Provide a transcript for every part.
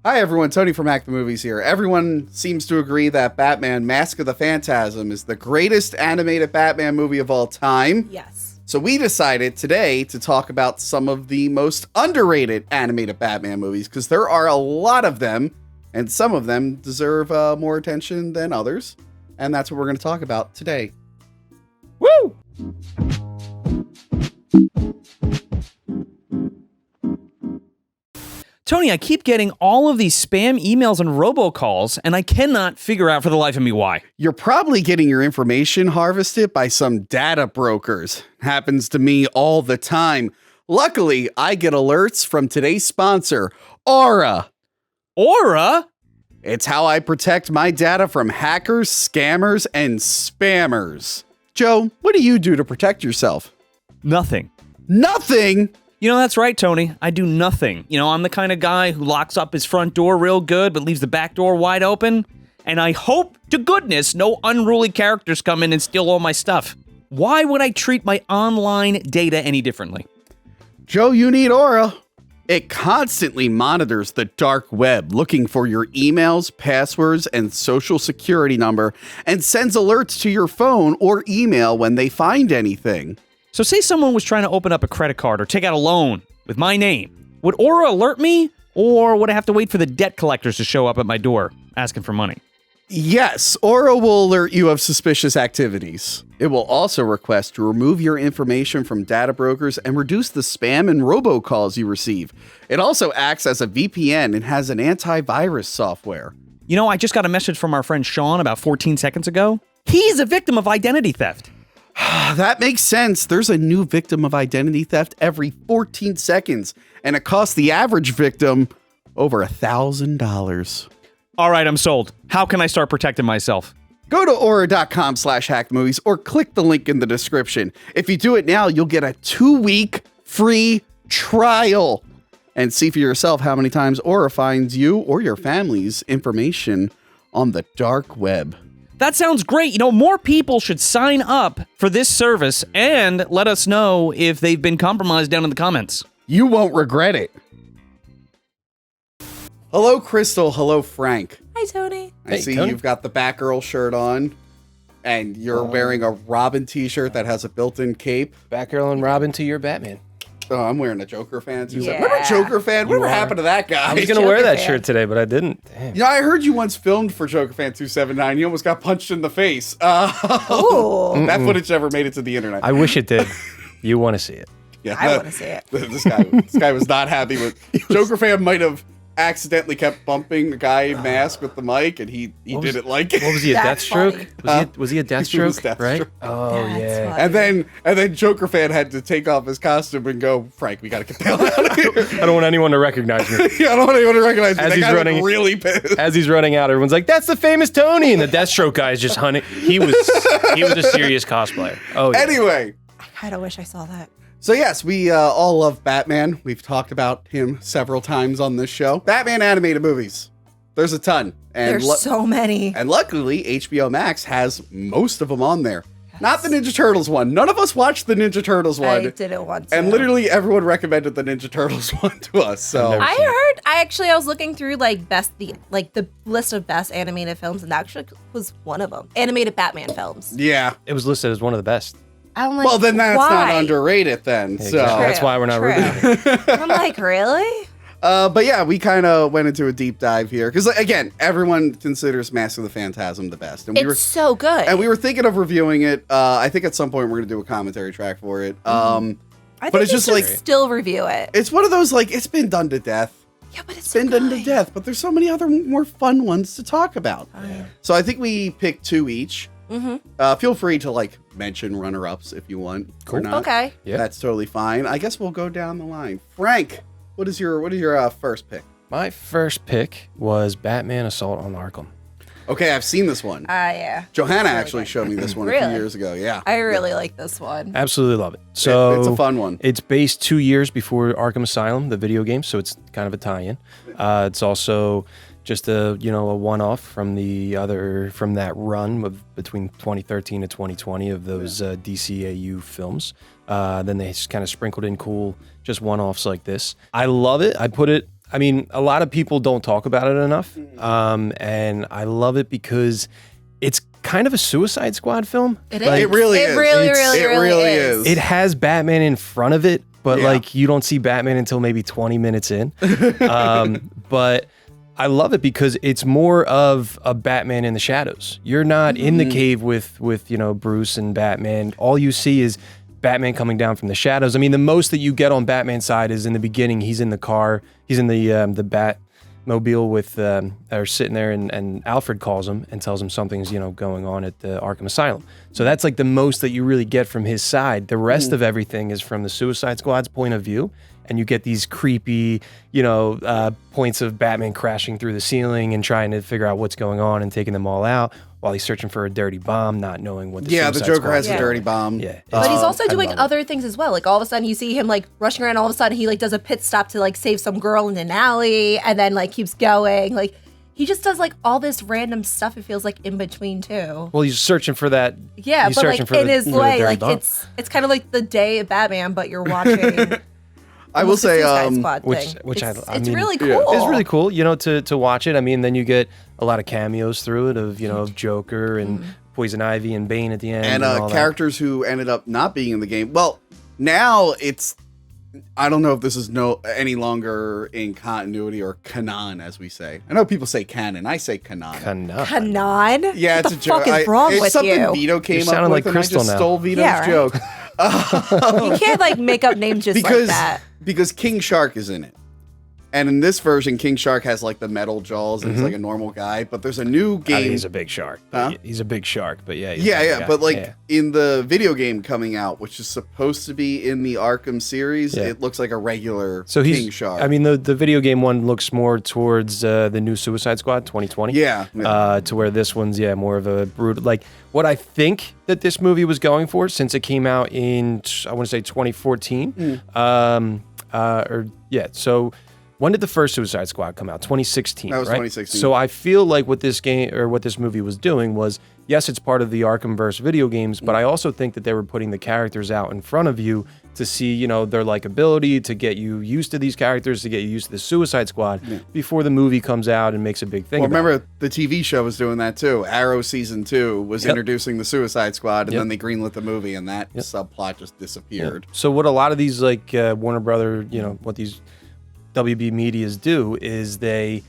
Hi everyone, Tony from Hack the Movies here. Everyone seems to agree that Batman Mask of the Phantasm is the greatest animated Batman movie of all time. Yes. So we decided today to talk about some of the most underrated animated Batman movies, because there are a lot of them, and some of them deserve more attention than others. And that's what we're going to talk about today. Woo! Tony, I keep getting all of these spam emails and robocalls, and I cannot figure out for the life of me why. You're probably getting your information harvested by some data brokers. Happens to me all the time. Luckily, I get alerts from today's sponsor, Aura. Aura? It's how I protect my data from hackers, scammers, and spammers. Joe, what do you do to protect yourself? Nothing. Nothing? You know, that's right, Tony. I do nothing. You know, I'm the kind of guy who locks up his front door real good, but leaves the back door wide open. And I hope to goodness no unruly characters come in and steal all my stuff. Why would I treat my online data any differently? Joe, you need Aura. It constantly monitors the dark web, looking for your emails, passwords, and social security number, and sends alerts to your phone or email when they find anything. So say someone was trying to open up a credit card or take out a loan with my name. Would Aura alert me, or would I have to wait for the debt collectors to show up at my door asking for money? Yes, Aura will alert you of suspicious activities. It will also request to remove your information from data brokers and reduce the spam and robocalls you receive. It also acts as a VPN and has an antivirus software. You know, I just got a message from our friend Sean about 14 seconds ago. He's a victim of identity theft. That makes sense. There's a new victim of identity theft every 14 seconds, and it costs the average victim over $1,000. All right, I'm sold. How can I start protecting myself? Go to aura.com/hackmovies or click the link in the description. If you do it now, you'll get a 2-week free trial and see for yourself how many times Aura finds you or your family's information on the dark web. That sounds great. You know, more people should sign up for this service and let us know if they've been compromised down in the comments. You won't regret it. Hello, Crystal. Hello, Frank. Hi, Tony. I see Tony. You've got the Batgirl shirt on, and you're wearing a Robin t-shirt that has a built-in cape. Batgirl and Robin to your Batman. Oh, I'm wearing a Joker fan too. Yeah. Remember Joker fan? Whatever happened to that guy? I was going to wear that shirt today, but I didn't. Damn. You know, I heard you once filmed for Joker fan 279. You almost got punched in the face. Ooh. That footage never made it to the internet. I wish it did. You want to see it. Yeah, I want to see it. This guy was not happy with Joker fan. Might have accidentally kept bumping the guy in Mask with the mic, and he didn't like it. What was he, a That's Deathstroke? Was he a He was Deathstroke? Deathstroke. Right? Oh, That's yeah. funny. And then Joker fan had to take off his costume and go, Frank, we gotta get the hell out of here. I don't want anyone to recognize me. Yeah, I don't want anyone to recognize me. As That he's guy running- looked really pissed. As he's running out, everyone's like, "That's the famous Tony!" And the Deathstroke guy is just hunting. He was a serious cosplayer. Oh, yeah. Anyway, I kind of wish I saw that. so yes, we all love Batman. We've talked about him several times on this show. Batman animated movies. There's a ton. And There's so many. And luckily, HBO Max has most of them on there. Not the Ninja Turtles one. None of us watched the Ninja Turtles one. I didn't want to. And literally everyone recommended the Ninja Turtles one to us. So I was looking through the list of best animated films, and that actually was one of them. Animated Batman films. yeah. It was listed as one of the best. I'm like, Well, then that's why? not underrated then. Exactly. So, That's why we're not reviewing it. I'm like, really? but yeah, we kind of went into a deep dive here because again, everyone considers Mask of the Phantasm the best, and It's so good. we were thinking of reviewing it. I think at some point we're gonna do a commentary track for it. I think but it's you just should like still review it. it's one of those like it's been done to death. Yeah, but it's Been so done to good. death, but there's so many other more fun ones to talk about. Fine. So I think we picked 2 each. Mm-hmm. Feel free to like mention runner-ups if you want. Or not. Okay. Yeah. That's totally fine. I guess we'll go down the line. Frank, what is your first pick? My first pick was Batman Assault on Arkham. Okay, I've seen this one. Yeah. Johanna really actually good. showed me this one a few Really? years ago. Yeah. I really like this one. Absolutely love it. So It's a fun one. It's based 2 years before Arkham Asylum, the video game, so it's kind of a tie-in. It's also just a one-off from that run of between 2013 and 2020 of those DCAU films. Then they just kind of sprinkled in cool just one-offs like this. I love it. I put it I mean, a lot of people don't talk about it enough, and I love it because it's kind of a Suicide Squad film. It is. Like, It really is. It really, It really really is. is. it has Batman in front of it, but Yeah. like you don't see Batman until maybe 20 minutes in. But I love it because it's more of a Batman in the shadows. You're not in the cave with Bruce and Batman. All you see is Batman coming down from the shadows. I mean, the most that you get on Batman's side is in the beginning. He's in the car. He's in the Batmobile with, or sitting there, and Alfred calls him and tells him something's going on at the Arkham Asylum. So that's like the most that you really get from his side. The rest of everything is from the Suicide Squad's point of view, and you get these creepy, points of Batman crashing through the ceiling and trying to figure out what's going on and taking them all out while he's searching for a dirty bomb, not knowing what the Yeah, the Suicide Joker Squad has is a Yeah. dirty bomb. Yeah. But he's also I doing love it. other things as well. Like all of a sudden you see him like rushing around. All of a sudden he like does a pit stop to like save some girl in an alley, and then like keeps going. Like he just does like all this random stuff. It feels like in between too. Well, he's searching for that. Yeah, he's but searching like for in the- his for the way, dirty like bomb. it's kind of like the day of Batman, but you're watching. I will say, Suicide Squad which thing. I it's mean, really cool. yeah. It's really cool, to watch it. I mean, then you get a lot of cameos through it of Joker and Poison Ivy and Bane at the end, and all that. characters who ended up not being in the game. Well, now it's, I don't know if this is any longer in continuity or canon, as we say. I know people say canon. I say canon. Canon. Yeah, what it's the a joke. fuck is wrong it's with something you? Vito came You're up sounding with, like and I Crystal just now. stole Vito's Yeah, right. joke. You can't like make up names just like that. Because King Shark is in it. And in this version, King Shark has like the metal jaws and he's like a normal guy. But there's a new I game. mean, he's a big shark. Huh? He's a big shark, but yeah. he's a Yeah, big yeah. guy. But like Yeah. in the video game coming out, which is supposed to be in the Arkham series, Yeah. it looks like a regular So King Shark. I mean, the video game one looks more towards the new Suicide Squad 2020. yeah. To where this one's more of a brutal. Like what I think that this movie was going for, since it came out in I want to say 2014. So when did the first Suicide Squad come out? 2016. That was right? 2016. So I feel like what this game or what this movie was doing was, yes, it's part of the Arkhamverse video games, but I also think that they were putting the characters out in front of you to see, their likability, to get you used to these characters, to get you used to the Suicide Squad before the movie comes out and makes a big thing. Well, about it. remember the TV show was doing that too. Arrow season 2 was introducing the Suicide Squad, and then they greenlit the movie, and that subplot just disappeared. So what a lot of these like Warner Brother, what these WB medias do is they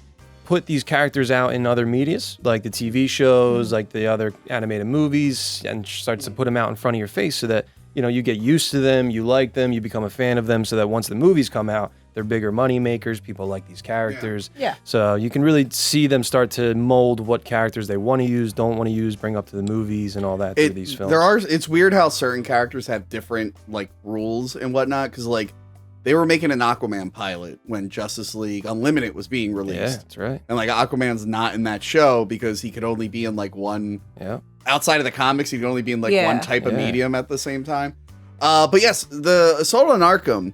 put these characters out in other medias, like the TV shows, like the other animated movies, and starts to put them out in front of your face so that you get used to them, you like them, you become a fan of them, so that once the movies come out, they're bigger money makers. People like these characters. Yeah. So you can really see them start to mold what characters they want to use, don't want to use, bring up to the movies and all that through these films. It's weird how certain characters have different like rules and whatnot, because like they were making an Aquaman pilot when Justice League Unlimited was being released. Yeah, that's right. And like Aquaman's not in that show because he could only be in like one. Yeah. Outside of the comics, he could only be in like Yeah. one type of Yeah. medium at the same time. But yes, the Assault on Arkham.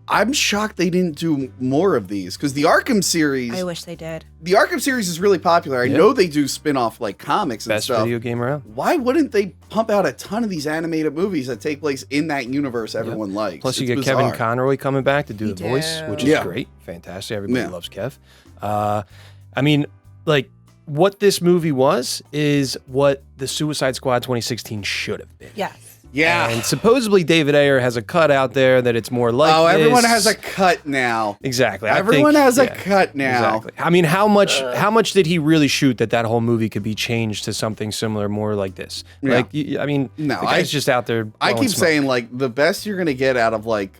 I'm shocked they didn't do more of these, because the Arkham series, I wish they did. the Arkham series is really popular. I Yeah. know they do spin-off like comics and Best stuff. video game around. Why wouldn't they pump out a ton of these animated movies that take place in that universe everyone likes? Plus, you It's get Kevin bizarre. Conroy coming back to do You the voice, do. which is Yeah. great, fantastic. Everybody Yeah. loves Kev. I mean, like what this movie was is what the Suicide Squad 2016 should have been. Yes. Yeah. And supposedly David Ayer has a cut out there that it's more like. Oh, everyone this. has a cut now. Exactly. I Everyone think- has a yeah, cut now. Exactly. I mean, how much did he really shoot that whole movie could be changed to something similar, more like this? Yeah. Like, I mean, No, the guy's just out there. I blowing keep smoke. saying like the best you're gonna get out of like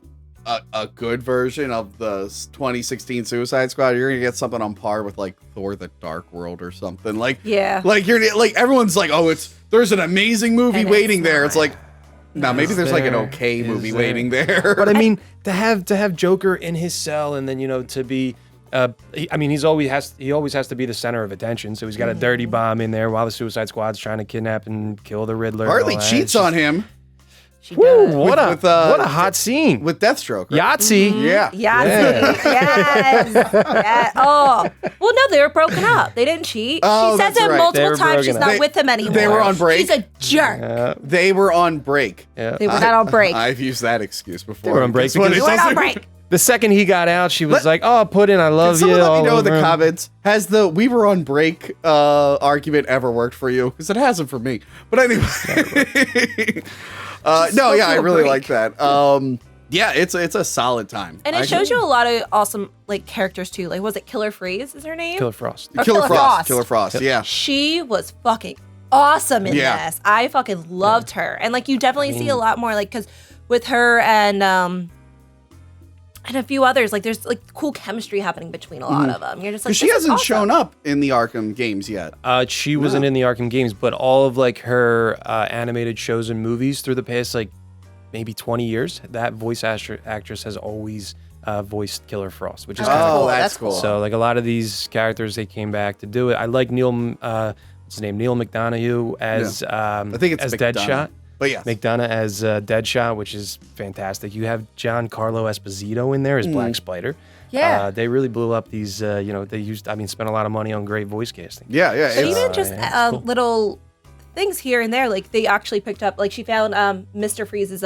a good version of the 2016 Suicide Squad, you're gonna get something on par with like Thor: The Dark World or something. Like Yeah. like you're like everyone's like, oh, there's an amazing movie And waiting it's there. not. It's like, no, maybe there's like an there? okay Is movie there? waiting there. But I mean, to have Joker in his cell, and then to be, he always has to be the center of attention. So he's got a dirty bomb in there while the Suicide Squad's trying to kidnap and kill the Riddler. and Harley all that. cheats It's on just- him She Woo, does. what With, a hot scene with Deathstroke. Right? Yahtzee. Yeah. Yes. Yes. Oh. Well, no, they were broken up. They didn't cheat. Oh, She says that's it right. They multiple were times. broken She's up. not They- with him anymore. they were on break? She's a jerk. They were on break. Yeah. They were not on break. I've used that excuse before. They were on break Guess what? because- It They were on doesn't- break. The second he got out, she was like, "Oh, Puddin', I Can love you." someone let all me know in the over him. comments, has the "we were on break" argument ever worked for you? Because it hasn't for me. But anyway, no, yeah, I really like that. Yeah, it's a solid time. And it shows you a lot of awesome like characters too. Like, was it Killer Freeze? Is her name? Killer Frost. Or Killer Frost. Frost. Killer Frost. Yeah. She was fucking awesome in Yeah. this. I fucking loved her. And like you definitely see a lot more like because with her and a few others, like there's like cool chemistry happening between a lot of them. You're just like, Because she hasn't shown up in the Arkham games yet. She wasn't in the Arkham games, but all of like her animated shows and movies through the past like maybe 20 years, that voice actress has always voiced Killer Frost, which is kind of Oh, cool. that's cool. So like a lot of these characters, they came back to do it. I like what's his name? Neil McDonough as I think it's as McDonough. Deadshot. But yes. McDonough as Deadshot, which is fantastic. You have Giancarlo Esposito in there as Black Spider. Yeah. They really blew up these. They spent a lot of money on great voice casting. Yeah, yeah. But it's- even just it's cool. little things here and there, like they actually picked up, like she found Mr. Freeze's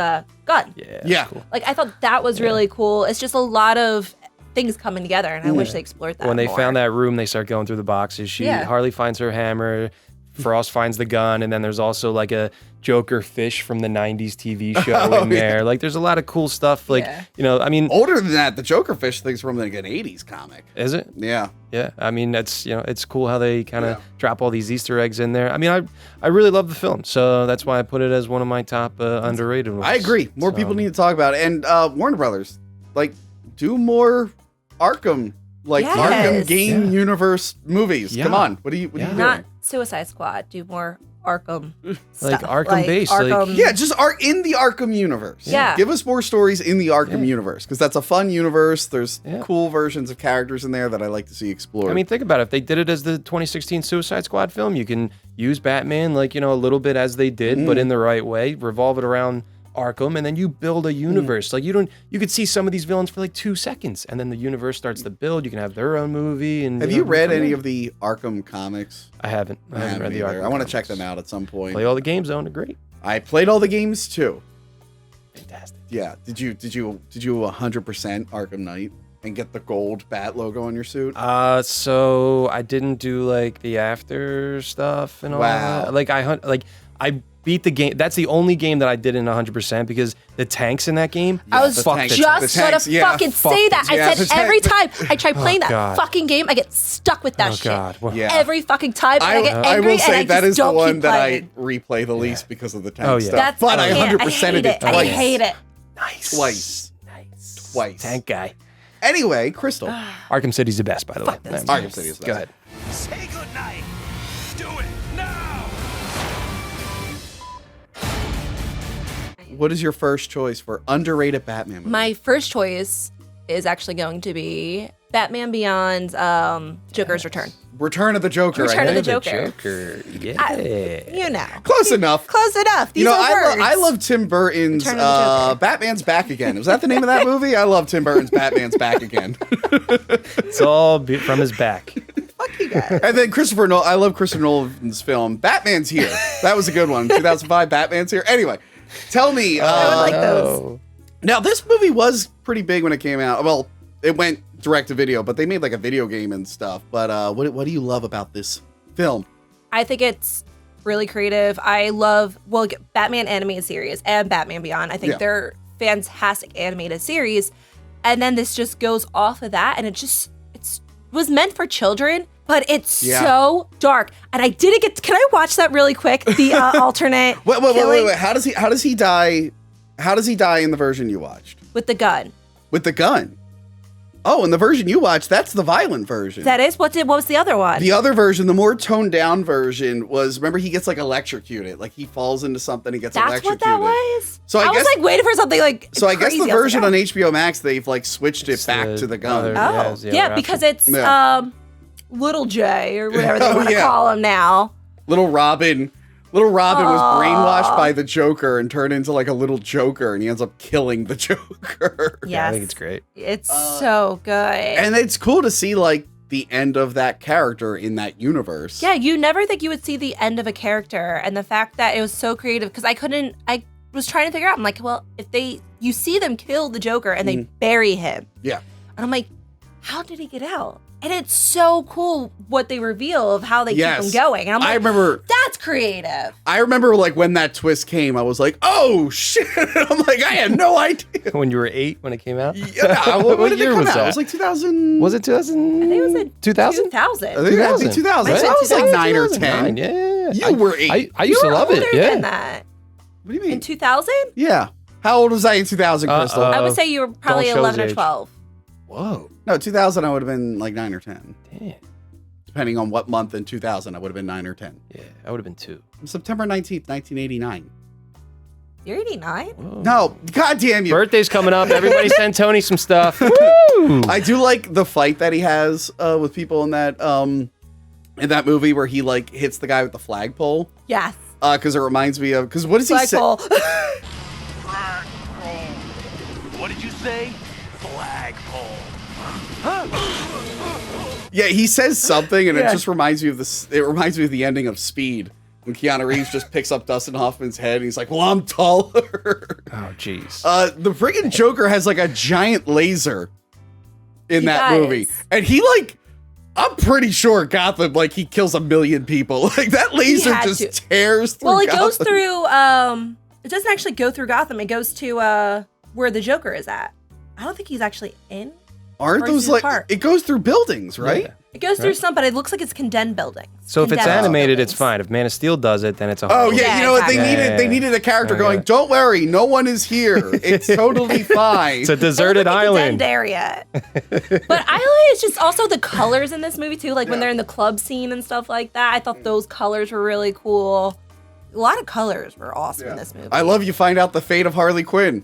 gun. Yeah. Yeah. Cool. Like I thought that was really cool. It's just a lot of things coming together, and I wish they explored that When they more. found that room, they start going through the boxes. Harley finds her hammer, Frost finds the gun, and then there's also like a Joker fish from the 90s TV show in there. Like there's a lot of cool stuff. Like, older than that, the Joker fish thing's from like an 80s comic. is it? Yeah. Yeah. I mean, that's, it's cool how they kind of drop all these Easter eggs in there. I mean, I really love the film. So that's why I put it as one of my top underrated ones. I agree. More people need to talk about it. And Warner Brothers, like, do more Arkham, Yes. Arkham game universe movies. Yeah. Come on. What are you doing? not Suicide Squad, do more Arkham Like stuff. Arkham based, like- Arkham. Yeah, just in the Arkham universe. Yeah. Give us more stories in the Arkham universe, because that's a fun universe. There's Yeah. cool versions of characters in there that I like to see explored. I mean, think about it. If they did it as the 2016 Suicide Squad film, you can use Batman like, a little bit as they did, but in the right way, revolve it around Arkham, and then you build a universe. Like you could see some of these villains for like 2 seconds, and then the universe starts to build. You can have their own movie. And have you read any of the Arkham comics? I haven't. I haven't read the either. Arkham. I want to comics. check them out at some point. Play all the games, though, and they're great. I played all the games too. Fantastic. Yeah. Did you 100% Arkham Knight and get the gold bat logo on your suit? So I didn't do like the after stuff and all Wow. that. Like I beat the game. That's the only game that I did in 100% because the tanks in that game. I was the tanks. just The gonna tanks, yeah. fucking Fuck say the that. I tanks. said every time I try playing that God. fucking game, I get stuck with that Oh shit. God. Well, Yeah. Every fucking time, and I get angry, I will say and that I is just the don't one keep that playing. I replay the least because of the tank Oh, yeah. stuff. That's but I can't. 100%ed it I twice. hate it. Nice. Twice. Nice. Twice. Tank guy. Anyway, Crystal. Arkham City's the best, by the way. those Arkham games. City is the Go best. ahead. Say goodnight. Do it now. What is your first choice for underrated Batman movie? My first choice is actually going to be Batman Beyond's Joker's Return. Return of the Joker. Return I of the think. Joker. Yeah. You know. Close enough. Close enough. These are words. I love Tim Burton's Return of the Joker. Batman's Back Again. Was that the name of that movie? I love Tim Burton's Batman's Back Again. It's all from his back. Fuck you guys. And then I love Christopher Nolan's film Batman's Here. That was a good one. 2005 Batman's Here. Anyway, tell me. I would like those. Now, this movie was pretty big when it came out. Well, it went direct to video, but they made like a video game and stuff. But what do you love about this film? I think it's really creative. I love Batman animated series and Batman Beyond. I think Yeah. they're fantastic animated series. And then this just goes off of that, and it was meant for children, but it's so dark. And I didn't get. Can I watch that really quick? The alternate. killing Wait. How does he die? How does he die in the version you watched? with the gun. With the gun. Oh, in the version you watched, that's the violent version. That is what was the other one? The other version, the more toned down version, was, remember, he gets like electrocuted. Like he falls into something, he gets That's electrocuted. what that was. So I was guess- like waiting for something like. So I guess crazy. the I was version like, on HBO Max, they've like switched it It's back the to the gun. other- Oh, the yeah, other because option. it's Yeah. Little J or whatever they Oh, want to yeah. call him now. Little Robin was brainwashed by the Joker and turned into like a little Joker, and he ends up killing the Joker. Yes. Yeah, I think it's great. It's so good. And it's cool to see like the end of that character in that universe. yeah, you never think you would see the end of a character, and the fact that it was so creative, because I was trying to figure out. I'm like, well, if you see them kill the Joker and they bury him. Yeah. And I'm like, how did he get out? And it's so cool what they reveal of how they keep him going. And I'm like, I remember that's creative. I remember like when that twist came, I was like, oh shit. I'm like, I had no idea. When you were 8 when it came out? Yeah, when did it come out? that? It was like 2000. Was it 2000? I think it was in 2000? 2000. I think it had to be 2000. Right? So I was like 9 or 2009, 10. Yeah. You were 8. I used to love it. older Yeah. than that. What do you mean? In 2000? Yeah. How old was I in 2000, Crystal? I would say you were probably don't show 11 or his age. 12. Whoa. No, 2000, I would have been like 9 or 10. Damn. Depending on what month in 2000, I would have been 9 or 10. Yeah, I would have been 2. September 19th, 1989. You're 89? Whoa. No, goddamn you. Birthday's coming up. Everybody send Tony some stuff. Woo! I do like the fight that he has with people in that movie where he like hits the guy with the flagpole. Yes. Because it reminds me of, because what does he say? Flagpole. What did you say? Flagpole. Yeah, he says something, and it just reminds me of this. It reminds me of the ending of Speed when Keanu Reeves just picks up Dustin Hoffman's head, and he's like, "Well, I'm taller." Oh, jeez. The freaking Joker has like a giant laser in He that does. movie, and he like, I'm pretty sure Gotham like he kills 1 million people. Like that laser had just to. tears through. Well, it Gotham. goes through, it doesn't actually go through Gotham. It goes to where the Joker is at. I don't think he's actually in. Aren't or those is it like? apart? It goes through buildings, right? Yeah. It goes through some, but it looks like it's condemned buildings. So if it's Condemned animated, it's buildings. fine. If Man of Steel does it, then it's a Oh horror. yeah, Yeah, you know what exactly. they needed? They Yeah. needed a character Okay. going, "Don't worry, no one is here. It's totally fine." It's a It looks deserted like a island. condemned area. But I like it's just also the colors in this movie too. Like when they're in the club scene and stuff like that. I thought those colors were really cool. A lot of colors were awesome in this movie. I love you. Find out the fate of Harley Quinn.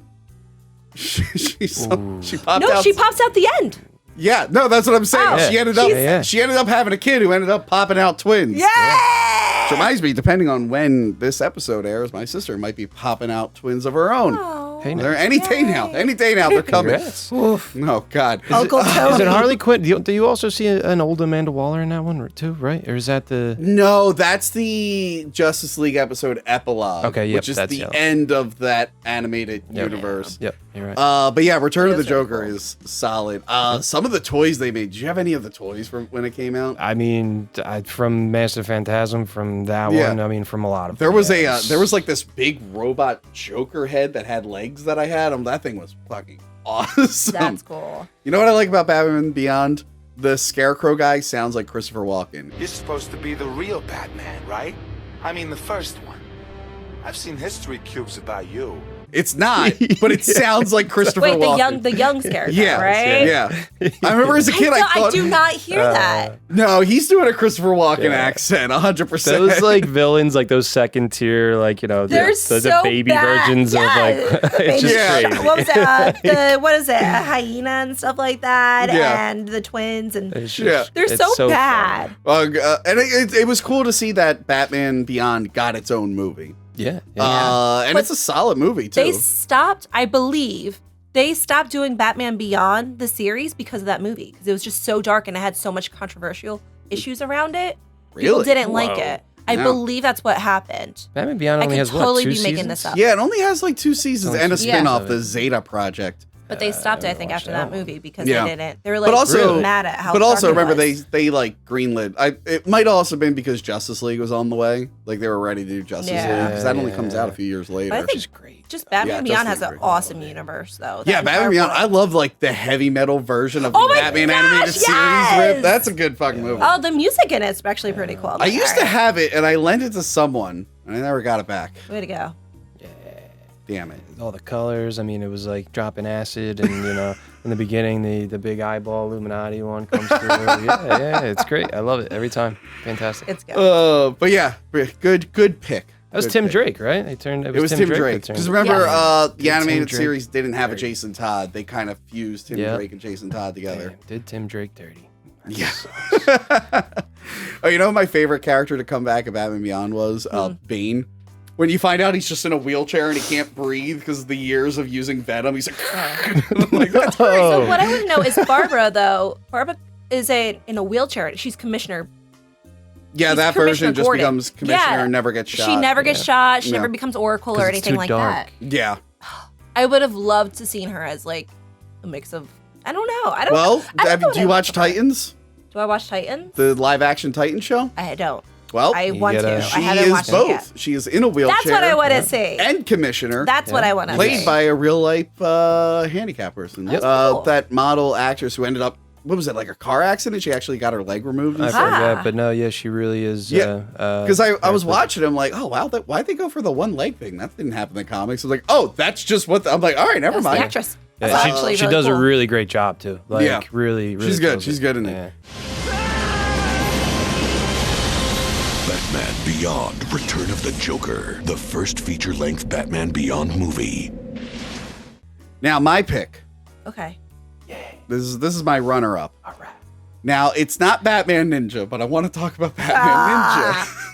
she popped No, out. she pops out the end. Yeah, no, that's what I'm saying. Oh, she ended Yeah. up. She ended up having a kid who ended up popping out twins. Yeah. Which reminds me, depending on when this episode airs, my sister might be popping out twins of her own. Oh. Hey, They're any day now. Any day now, they're coming. Congrats. Oh God. Uncle Tony. Is it Harley Quinn? Do you also see an old Amanda Waller in that one too, right? Or is that the... No, that's the Justice League episode epilogue. Okay, yep, which is that's the the other. end of that animated universe. Yep, you're right. But yeah, Return of the Those are Joker cool. is solid. Some of the toys they made. Did you have any of the toys from when it came out? I mean, from Mask of the Phantasm, from that Yeah. one, I mean, from a lot of There was them. there was like this big robot Joker head that had legs that I had. That thing was fucking awesome. That's cool. You know what I like about Batman Beyond? The Scarecrow guy sounds like Christopher Walken. You're supposed to be the real Batman, right? I mean, the first one. I've seen history cubes about you. It's not, but it sounds like Christopher Wait, Walken. the young character, Yeah, right? yeah. I remember as a kid, I thought, I do not hear that. no, he's doing a Christopher Walken Yeah. accent, 100%. Those like villains, like those second tier, like They're the so baby bad. versions Yes. of like it's just Yeah. crazy. What was it? What is it? A hyena and stuff like that, Yeah. and the twins, and It's Yeah. just- they're it's so, funny. bad. And it was cool to see that Batman Beyond got its own movie. Yeah. And But it's a solid movie, too. They stopped, I believe, they stopped doing Batman Beyond the series because of that movie, because it was just so dark and it had so much controversial issues around it. People Really? didn't like Whoa. it. I No. believe that's what happened. Batman Beyond I only could has totally what, be 2 making seasons? this up. Yeah, it only has like 2 seasons Only and a 2 spin-off, seasons the of it. Zeta Project. But they stopped it, I think, watch after that that movie because Yeah. they didn't. They were like But also, really mad at how. but also dark it remember was. they like greenlit. It might also been because Justice League was on the way. Like they were ready to do Justice Yeah. League because that only comes out a few years later. But I think Which is great. just Batman Yeah, Beyond Justice has League an awesome universe, though. Yeah, That Batman entire Beyond. world. I love like the heavy metal version of Oh the my Batman gosh, animated series. yes! That's a good fucking movie. Oh, the music in it's actually pretty cool. I used to have it and I lent it to someone and I never got it back. Way to go. Damn it. All the colors. I mean, it was like dropping acid, and in the beginning, the big eyeball Illuminati one comes through. yeah, it's great. I love it every time. Fantastic. It's good. But yeah, good pick. That was Good Tim pick. Drake, right? It was Tim that Drake. turned Because it. remember, Yeah. the Tim animated Drake. series didn't have a Jason Todd. They kind of fused Tim Yeah. Drake and Jason Todd together. Damn, did Tim Drake dirty. Yeah. Oh, you know what my favorite character to come back of Batman Beyond was? Bane. When you find out he's just in a wheelchair and he can't breathe because of the years of using Venom, he's like, I'm like that's So Oh. what I want to know is Barbara, though. Barbara is in a wheelchair. She's Commissioner Yeah, he's that Commissioner version just Gordon. becomes Commissioner and never gets shot. She never gets shot. She No. never becomes Oracle 'Cause or it's anything too like dark. that. Yeah. I would have loved to seen her as like a mix of. I don't know. I don't. Well, I don't know do you watch Titans? Do I watch Titans? The live action Titan show? I don't. Well, I want to. gotta- I she haven't is watched it both. yet. She is in a wheelchair. That's what I want to see. And Commissioner. That's what I want to see. Played by a real life handicapped person. That's cool. That model actress who ended up, what was it, like a car accident? She actually got her leg removed. I and stuff. forget, but no, yeah, she really is. Yeah, because I was paraplegic. watching. I'm like, oh wow, why'd they go for the one leg thing? That didn't happen in the comics. I was like, oh, that's just what. I'm like, all right, never That's the mind. actress. Yeah, That's she, actually she really does cool. a really great job too. Like, Yeah. really, She's good. kills She's it. good in it. Yeah. Batman Beyond: Return of the Joker, the first feature-length Batman Beyond movie. Now my pick. Okay. This is my runner-up. All right. Now it's not Batman Ninja, but I want to talk about Batman Ninja.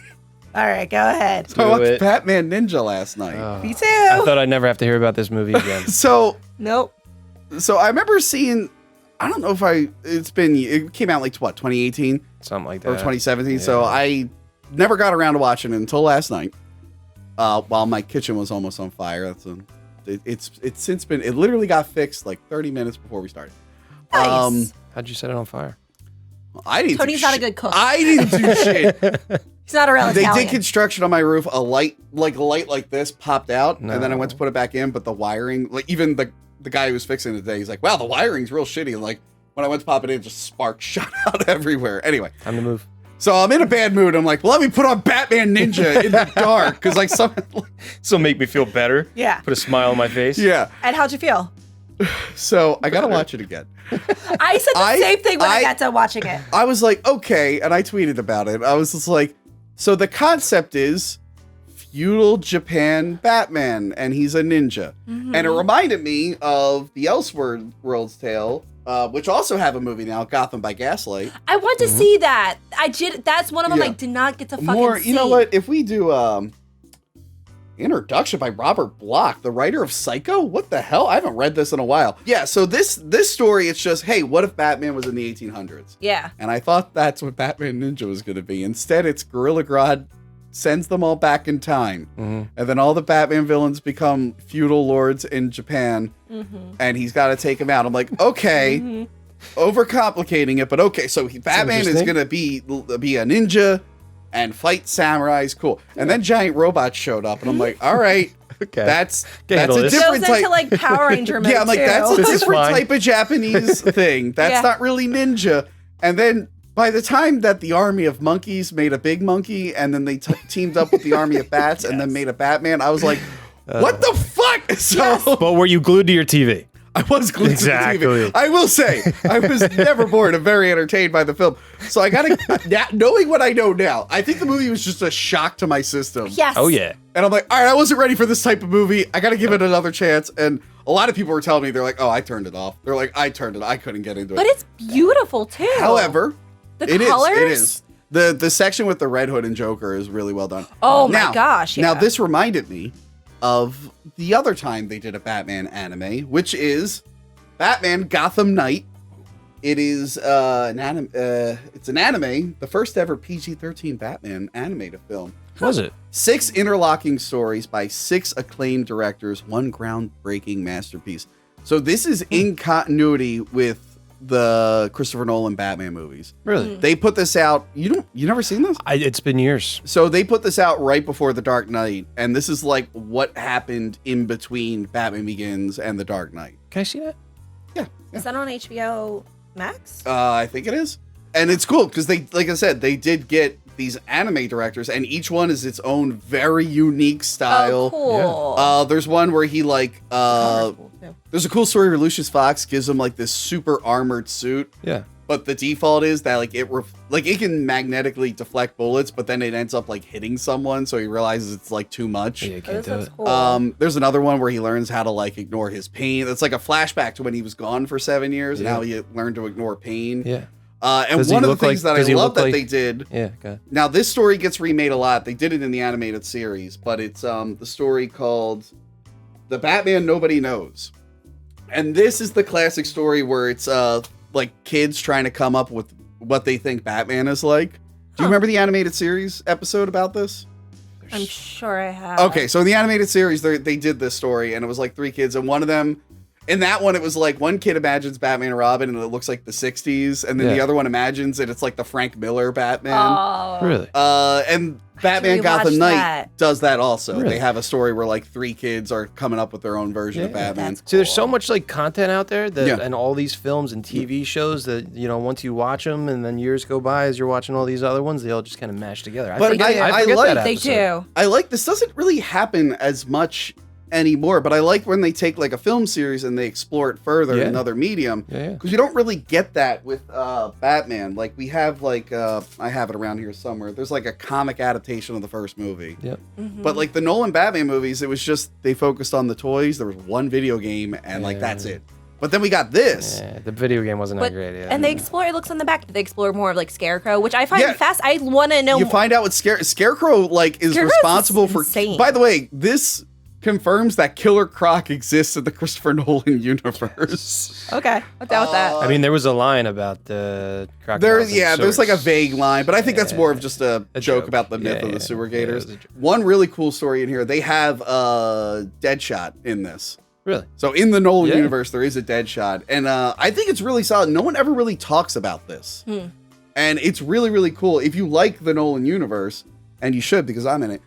All right, go ahead. So I watched it. Batman Ninja last night. Me too. I thought I'd never have to hear about this movie again. So Nope. I remember seeing. I don't know if it came out like what 2018 Something like or that. 2017. So I never got around to watching it until last night. While my kitchen was almost on fire. It's since been. It literally got fixed like 30 minutes before we started. Nice. How'd you set it on fire? I didn't. Tony's do not a shit. good cook. I didn't do shit. He's not a real They Italian. did construction on my roof. A light like this popped out, and then I No. went to put it back in. But the wiring, like even the guy who was fixing it today, he's like, "Wow, the wiring's real shitty." And like when I went to pop it in, just sparks shot out everywhere. Anyway, Time to move. so I'm in a bad mood. I'm like, well, let me put on Batman Ninja in the dark because like some, This will make me feel better. Yeah. Put a smile on my face. yeah. And how'd you feel? So I gotta watch it again. I said the same thing when I got done watching it. I was like, okay, and I tweeted about it. I was just like, so the concept is feudal Japan Batman, and he's a ninja. And it reminded me of the Elseworlds Tale, which also have a movie now, Gotham by Gaslight. I want to see that. I did. That's one of them Yeah. I did not get to fucking More, see. you know what? If we do introduction by Robert Bloch, the writer of Psycho, what the hell? I haven't read this in a while. Yeah, so this story, it's just, hey, what if Batman was in the 1800s? Yeah. And I thought that's what Batman Ninja was going to be. Instead, it's Gorilla Grodd sends them all back in time. And then all the Batman villains become feudal lords in Japan. And he's got to take them out. I'm like, okay, overcomplicating it, but okay. So Batman is interesting. going to be a ninja and fight samurais. Cool. And then giant robots showed up. And I'm like, all right, Okay. that's handle a this. different Goes type. into like Power Ranger mode Yeah, I'm like, too. that's a This is different fine. type of Japanese thing. That's Yeah. not really ninja. And then by the time that the army of monkeys made a big monkey, and then they teamed up with the army of bats, and then made a Batman, I was like, what the fuck? So But were you glued to your TV? I was glued to the Exactly. TV. I will say, I was never bored and very entertained by the film. So I gotta, knowing what I know now, I think the movie was just a shock to my system. Yes. Oh yeah. And I'm like, all right, I wasn't ready for this type of movie. I got to give it another chance. And a lot of people were telling me, they're like, oh, I turned it off. They're like, I turned it. I couldn't get into it. But it's beautiful too. However, the it is. colors. It is. The section with the Red Hood and Joker is really well done. Oh my gosh, Now yeah. this reminded me of the other time they did a Batman anime, which is Batman Gotham Knight. It is it's an anime, the first ever PG-13 Batman animated film. Was it? 6 interlocking stories by 6 acclaimed directors, one groundbreaking masterpiece. So this is in continuity with the Christopher Nolan Batman movies. Really? They put this out. You never seen this? It's been years. So they put this out right before The Dark Knight, and this is like what happened in between Batman Begins and The Dark Knight. Can I see that? Yeah. Is that on HBO Max? I think it is. And it's cool because they, like I said, they did get these anime directors, and each one is its own very unique style. Oh, cool. There's one where he like Color's cool, too. there's a cool story where Lucius Fox gives him like this super armored suit, Yeah. but the default is that like it can magnetically deflect bullets, but then it ends up like hitting someone, so he realizes it's like too much. Yeah, you Oh, can't this do looks it. cool. There's another one where he learns how to like ignore his pain. That's like a flashback to when he was gone for 7 years and Yeah. how he learned to ignore pain. Yeah. And Does he one of the look things like- that does I he love look that like- they did. Yeah. Okay. Now this story gets remade a lot. They did it in the animated series, but it's the story called The Batman Nobody Knows. And this is the classic story where it's like kids trying to come up with what they think Batman is like. Do you remember the animated series episode about this? I'm sure I have. Okay, so in the animated series, they did this story, and it was like 3 kids, and one of them, in that one, it was like one kid imagines Batman and Robin, and it looks like the 60s, and then the other one imagines it, it's like the Frank Miller Batman. Oh. Really? And Batman rewatch Gotham Knight that. does that also. Really? They have a story where like 3 kids are coming up with their own version of Batman. That's See, there's so much like content out there that, Yeah. and all these films and TV shows that, you know, once you watch them and then years go by as you're watching all these other ones, they all just kind of mash together. But forget I that like- They episode. do. I like this doesn't really happen as much anymore, but I like when they take like a film series and they explore it further in Yeah. another medium, Yeah. because you don't really get that with Batman. Like we have like I have it around here somewhere. There's like a comic adaptation of the first movie. Yep. But like the Nolan Batman movies, it was just they focused on the toys. There was one video game, and like that's it. But then we got this. Yeah, the video game wasn't But, that great. Yeah. and they explore, it looks on the back, they explore more of like Scarecrow, which I find Yeah. fast. I want to know You more. find out what Scarecrow like is Scarecrow's responsible for. insane. By the way, this confirms that Killer Croc exists in the Christopher Nolan universe. Okay, I'm down with that. I mean, there was a line about the There's like a vague line, but I think that's more of just a joke joke. about the myth Yeah, of the yeah. sewer Yeah, it gators. was a joke. One really cool story in here. They have Deadshot in this. Really? So in the Nolan Yeah. universe, there is a Deadshot, and I think it's really solid. No one ever really talks about this, and it's really really cool. If you like the Nolan universe, and you should because I'm in it,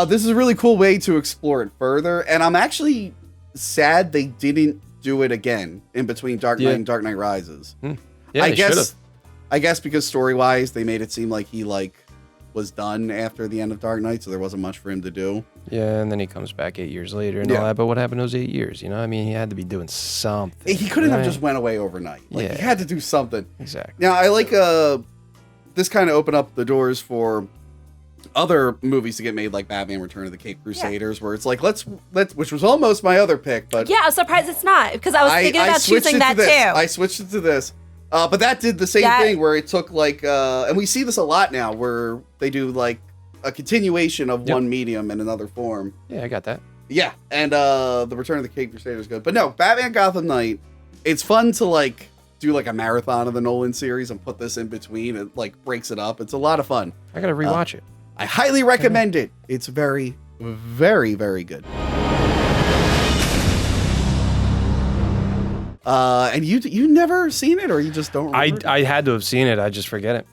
this is a really cool way to explore it further. And I'm actually sad they didn't do it again in between Dark Knight and Dark Knight Rises. Yeah, they should've. I guess because story wise, they made it seem like he was done after the end of Dark Knight, so there wasn't much for him to do. Yeah, and then he comes back 8 years later and Yeah. all that. But what happened those 8 years? You know, I mean, he had to be doing something. He couldn't have right? just went away overnight. Like he Yeah. had to do something. Exactly. Now I like this kind of opened up the doors for other movies to get made, like Batman: Return of the Caped Crusaders, where it's like let's which was almost my other pick, but Yeah, I'm surprised it's not, because I was thinking about switched choosing it to that this. too. I switched it to this. But that did the same thing where it took like, and we see this a lot now where they do like a continuation of one medium in another form. Yeah, I got that. Yeah, and the Return of the Caped Crusaders is good. But no, Batman Gotham Knight, it's fun to like do like a marathon of the Nolan series and put this in between. It like breaks it up. It's a lot of fun. I gotta rewatch it. I highly recommend it. It's very, very, very good. And you never seen it, or you just don't remember? I had to have seen it. I just forget it.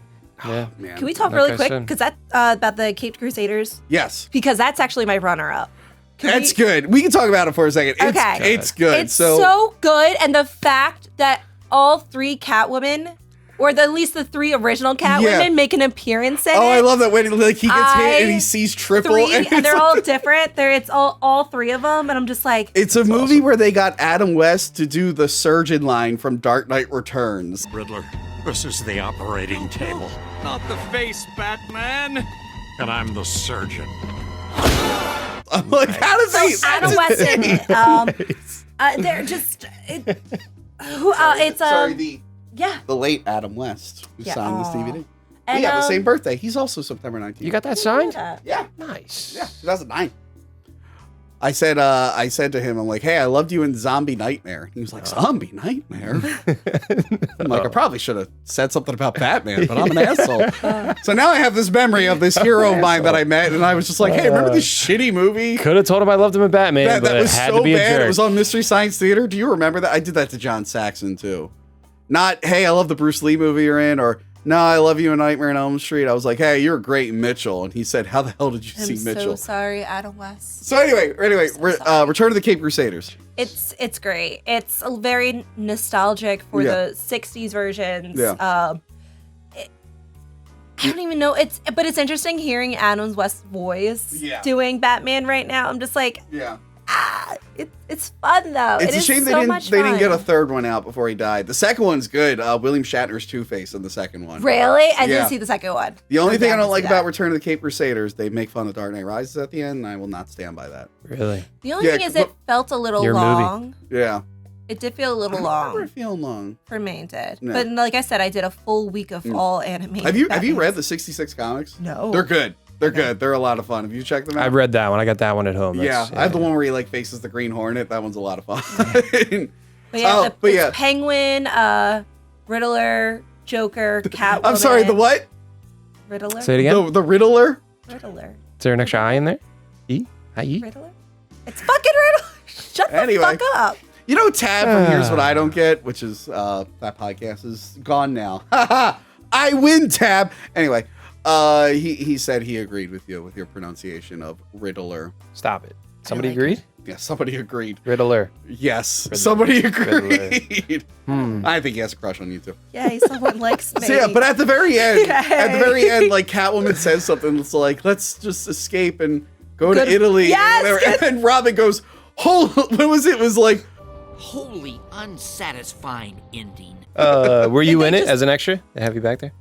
Yeah. Man. Can we talk Like really I quick? said. Because that about the Caped Crusaders, Yes. because that's actually my runner-up. That's good. We can talk about it for a second. It's, Okay. It's good. It's so good, and the fact that all 3 Catwomen, or at least the 3 original Catwomen, make an appearance in it. I love that when like he gets hit and he sees triple. 3, it's and they're like- all different. It's all 3 of them, and I'm just like, It's a movie where they got Adam West to do the surgeon line from Dark Knight Returns. Riddler, this is the operating table. Not the face, Batman. And I'm the surgeon. I'm like, how does they? Adam West in it. They're just it's Sorry, yeah. the late Adam West who Yeah, signed this aw. DVD. And, We have the same birthday. He's also September 19th. You got that signed? Yeah, Nice. yeah, 2009. I said to him, I'm like, hey, I loved you in Zombie Nightmare. He was like, Zombie Nightmare? I'm like, I probably should have said something about Batman, but I'm an asshole. So now I have this memory of this hero of mine that I met, and I was just like, hey, remember this shitty movie? Could have told him I loved him in Batman, That but was it had so to be a bad. jerk. It was on Mystery Science Theater. Do you remember that? I did that to John Saxon, too. Not, hey, I love the Bruce Lee movie you're in, or no, I love you in Nightmare on Elm Street. I was like, hey, you're great in Mitchell. And he said, how the hell did you see I'm Mitchell? so sorry, Adam West. So anyway, sorry. Return of the Caped Crusaders. It's great. It's very nostalgic for the 60s versions. Yeah. I don't even know. But it's interesting hearing Adam West's voice doing Batman right now. I'm just like, Yeah. it's fun though. It's It a is shame so much they didn't get a fun. third one out before he died. The second one's good. William Shatner's Two-Face in the second one. Really? I Yeah. didn't see the second one. The only I'm thing I down to don't like see about that. Return of the Caped Crusaders, they make fun of Dark Knight Rises at the end, and I will not stand by that. Really? The only Yeah, thing is it felt a little Your movie. long. Yeah. It did feel a little I don't remember long it feeling long. for me. It did. No. But like I said, I did a full week of all animated. Have you Batmans. read the 66 comics? No. They're good. They're good. They're a lot of fun. Have you checked them out? I've read that one. I got that one at home. Yeah, That's- I have the one where he like faces the Green Hornet. That one's a lot of fun. But yeah, Oh, but it's yeah. Penguin, Riddler, Joker, Catwoman. I'm sorry, the what? Riddler. Say it again. The Riddler? Riddler. Is there an extra I in there? I-E? Riddler? It's fucking Riddler. Shut the fuck up. You know, Tab from Here's What I Don't Get, which is that podcast is gone now. I win, Tab. Anyway, he said he agreed with you with your pronunciation of Riddler. Stop it. Somebody agreed? Yeah, somebody agreed. Riddler. Yes, somebody agreed. Riddler. I think he has a crush on you too. Yeah, someone likes me. So yeah, but at the very end, like Catwoman says something that's like, "Let's just escape and go to Italy." Yes, and then Robin goes, "What was it? It was like." Wholly unsatisfying ending. Were you in it as an extra? They have you back there?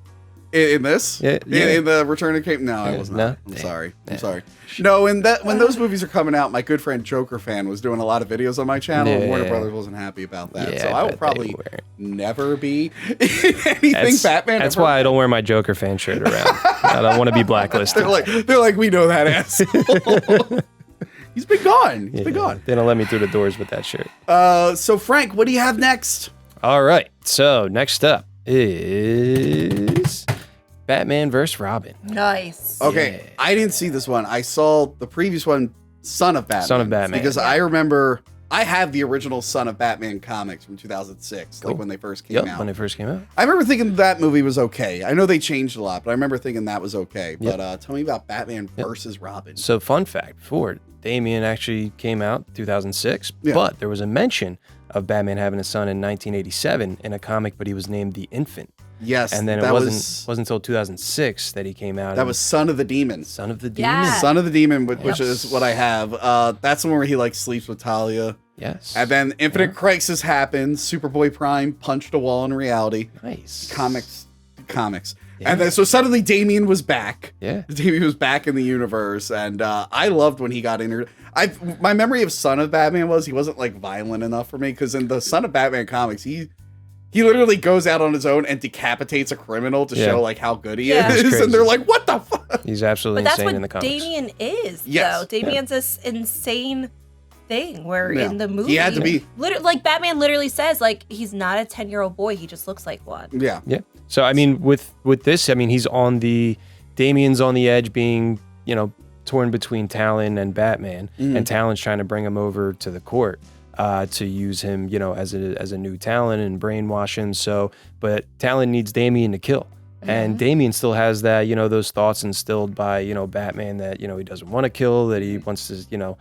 In this? Yeah. In the Return of Cape? No, I was not. No? I'm sorry. I'm sorry. No, when those movies are coming out, my good friend Joker Fan was doing a lot of videos on my channel, and Warner Brothers wasn't happy about that. Yeah, so I will bet probably they were. never be in anything Batman. That's why I don't wear my Joker Fan shirt around. I don't want to be blacklisted. they're like, we know that asshole. He's been gone. He's been gone. They don't let me through the doors with that shirt. So Frank, what do you have next? All right. So next up is Batman vs. Robin. Nice. Okay, I didn't see this one. I saw the previous one, Son of Batman. Son of Batman. Because I remember I have the original Son of Batman comics from 2006, like when they first came out. When they first came out. I remember thinking that movie was okay. I know they changed a lot, but I remember thinking that was okay. But tell me about Batman versus Robin. So fun fact, Damian actually came out 2006, but there was a mention of Batman having a son in 1987 in a comic, but he was named the Infant. Yes, and then it wasn't until 2006 that he came out. That was Son of the Demon. Son of the Demon. Yeah. Son of the Demon, which is what I have. That's the one where he like sleeps with Talia. Yes. And then Infinite Crisis happens. Superboy Prime punched a wall in reality. Nice. Comics. Yeah. And then so suddenly Damian was back. Yeah. Damian was back in the universe, and I loved when he got injured. My memory of Son of Batman was he wasn't like violent enough for me, because in the Son of Batman comics, he literally goes out on his own and decapitates a criminal to show like how good he is, and they're like, "What the fuck?" He's absolutely But that's insane in the what comics. Damian is, Yes. though. Damian's this insane thing where in the movie, He had to be. like Batman literally says, like he's not a 10-year-old boy, he just looks like one. Yeah. Yeah. So I mean, with this, I mean, Damian's on the edge, being torn between Talon and Batman, and Talon's trying to bring him over to the court to use him, as a new Talon and brainwash him. So, but Talon needs Damian to kill. And Damian still has that, those thoughts instilled by, Batman that, he doesn't want to kill, that he wants to,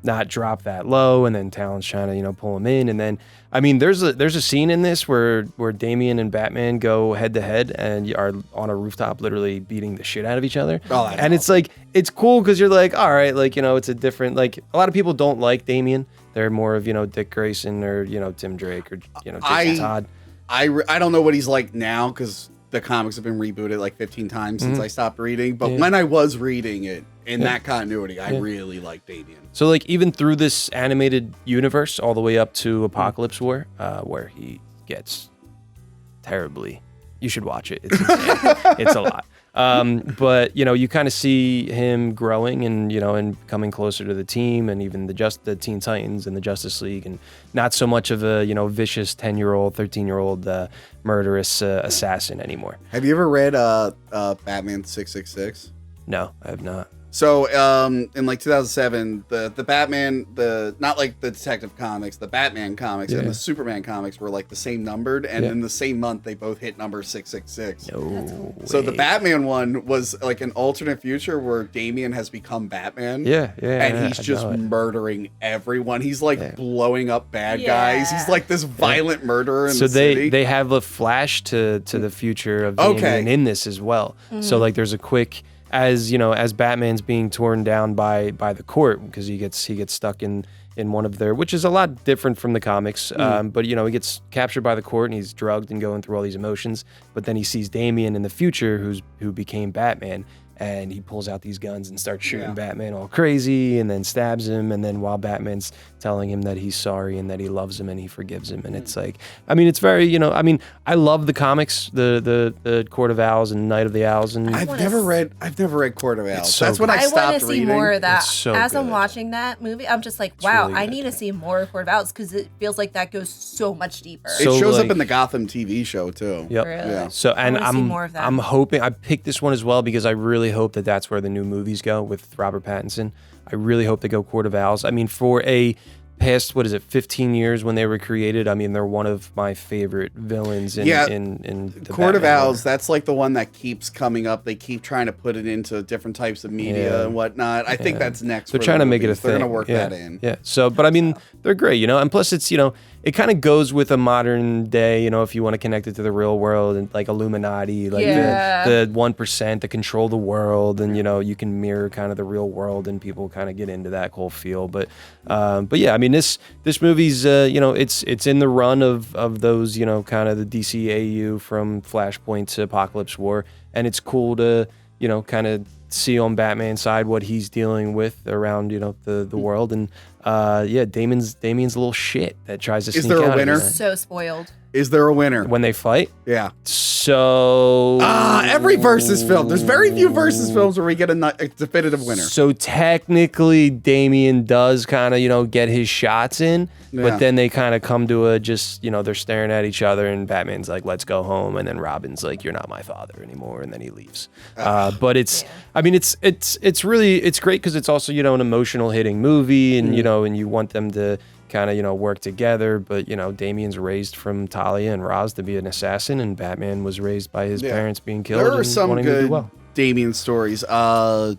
not drop that low. And then Talon's trying to, pull him in. And then, I mean, there's a scene in this where Damian and Batman go head to head and are on a rooftop literally beating the shit out of each other. Oh, and it's like, it's cool because you're like, all right, like, it's a different, like, a lot of people don't like Damian. They're more of, Dick Grayson or, Tim Drake or, Jason Todd. I don't know what he's like now, because the comics have been rebooted like 15 times since I stopped reading. But when I was reading it in that continuity, I really liked Damian. So like even through this animated universe, all the way up to Apocalypse War, where he gets terribly, you should watch it. It's insane. It's a lot. But you kind of see him growing and and coming closer to the team, and even the Teen Titans and the Justice League, and not so much of a vicious 10-year-old, 13-year-old murderous assassin anymore. Have you ever read Batman 666? No, I have not. So in like 2007, the Batman, not like the Detective Comics, the Batman comics and the Superman comics were like the same numbered, and in the same month they both hit number 666. No So the Batman one was like an alternate future where Damian has become Batman. And he's just murdering everyone. He's like blowing up bad guys. He's like this violent murderer in the city. They have a flash to the future of Damian in this as well. So like there's a quick, as Batman's being torn down by the court, because he gets stuck in one of their, which is a lot different from the comics, but he gets captured by the court and he's drugged and going through all these emotions, but then he sees Damian in the future who became Batman, and he pulls out these guns and starts shooting Batman all crazy, and then stabs him, and then while Batman's telling him that he's sorry and that he loves him and he forgives him, and it's like, I mean, it's very, I love the comics, the Court of Owls and Night of the Owls, and I've never read Court of Owls. so That's when I want stopped to see reading. more of that. It's so As I'm good. watching that movie, I'm just like, wow, really I good. need to see more Court of Owls because it feels like that goes so much deeper. It So, shows up like- in the Gotham TV show too. Yep. Really? Yeah. So, and wanna see more of that. I'm hoping, I picked this one as well because I really hope that that's where the new movies go with Robert Pattinson. I really hope they go Court of Owls. I mean, for a past, 15 years when they were created, I mean, they're one of my favorite villains in the Court of Batman Owls, order. that's like the one that keeps coming up. They keep trying to put it into different types of media Yeah. and whatnot. I think that's next. They're for the trying to make it a movies. thing. They're going to work yeah. that in. Yeah. So, but I mean, they're great, and plus it's, it kind of goes with a modern day, if you want to connect it to the real world and like Illuminati, like the 1% that control the world, and you can mirror kind of the real world, and people kind of get into that whole feel. But yeah, I mean, this movie's it's in the run of those kind of the DCAU from Flashpoint to Apocalypse War, and it's cool to kind of see on Batman's side what he's dealing with around the world, and Damien's a little shit that tries to Is sneak there a out. winner? So spoiled. Is there a winner? When they fight? Yeah. So Every versus film. There's very few versus films where we get a definitive winner. So technically, Damien does kind of, get his shots in, Yeah. but then they kind of come to a just, they're staring at each other, and Batman's like, let's go home. And then Robin's like, you're not my father anymore. And then he leaves. But it's, I mean, it's great because it's also, an emotional hitting movie, and, and you want them to kind of, work together. But, Damien's raised from Talia and Ra's to be an assassin, and Batman was raised by his parents being killed. There are and some wanting to do good well. Damien stories. The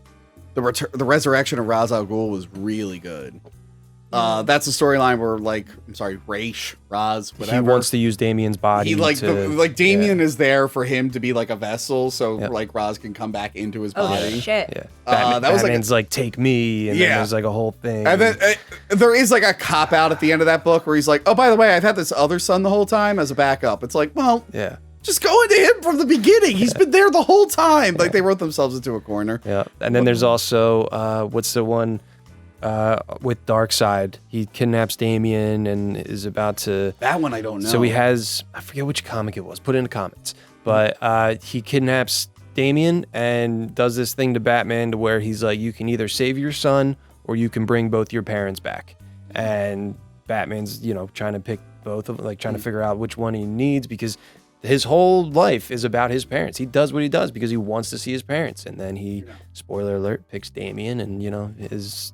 resurrection of Ra's al Ghul was really good. That's a storyline where, Raz, whatever. He wants to use Damien's body. Damien is there for him to be like a vessel, so Raz can come back into his Oh, body. shit. Yeah. That was Batman's like, take me, and then there's like a whole thing. And then there is like a cop out at the end of that book where he's like, oh, by the way, I've had this other son the whole time as a backup. It's like, well, yeah. just go into him from the beginning. He's been there the whole time. Like they wrote themselves into a corner. Yeah. And then there's also, what's the one with Darkseid? He kidnaps Damien and is about to... That one I don't know. So he has, I forget which comic it was, put it in the comments. But he kidnaps Damien and does this thing to Batman to where he's like, you can either save your son or you can bring both your parents back. And Batman's, trying to pick both of them, like trying to figure out which one he needs, because his whole life is about his parents. He does what he does because he wants to see his parents. And then he, spoiler alert, picks Damien and,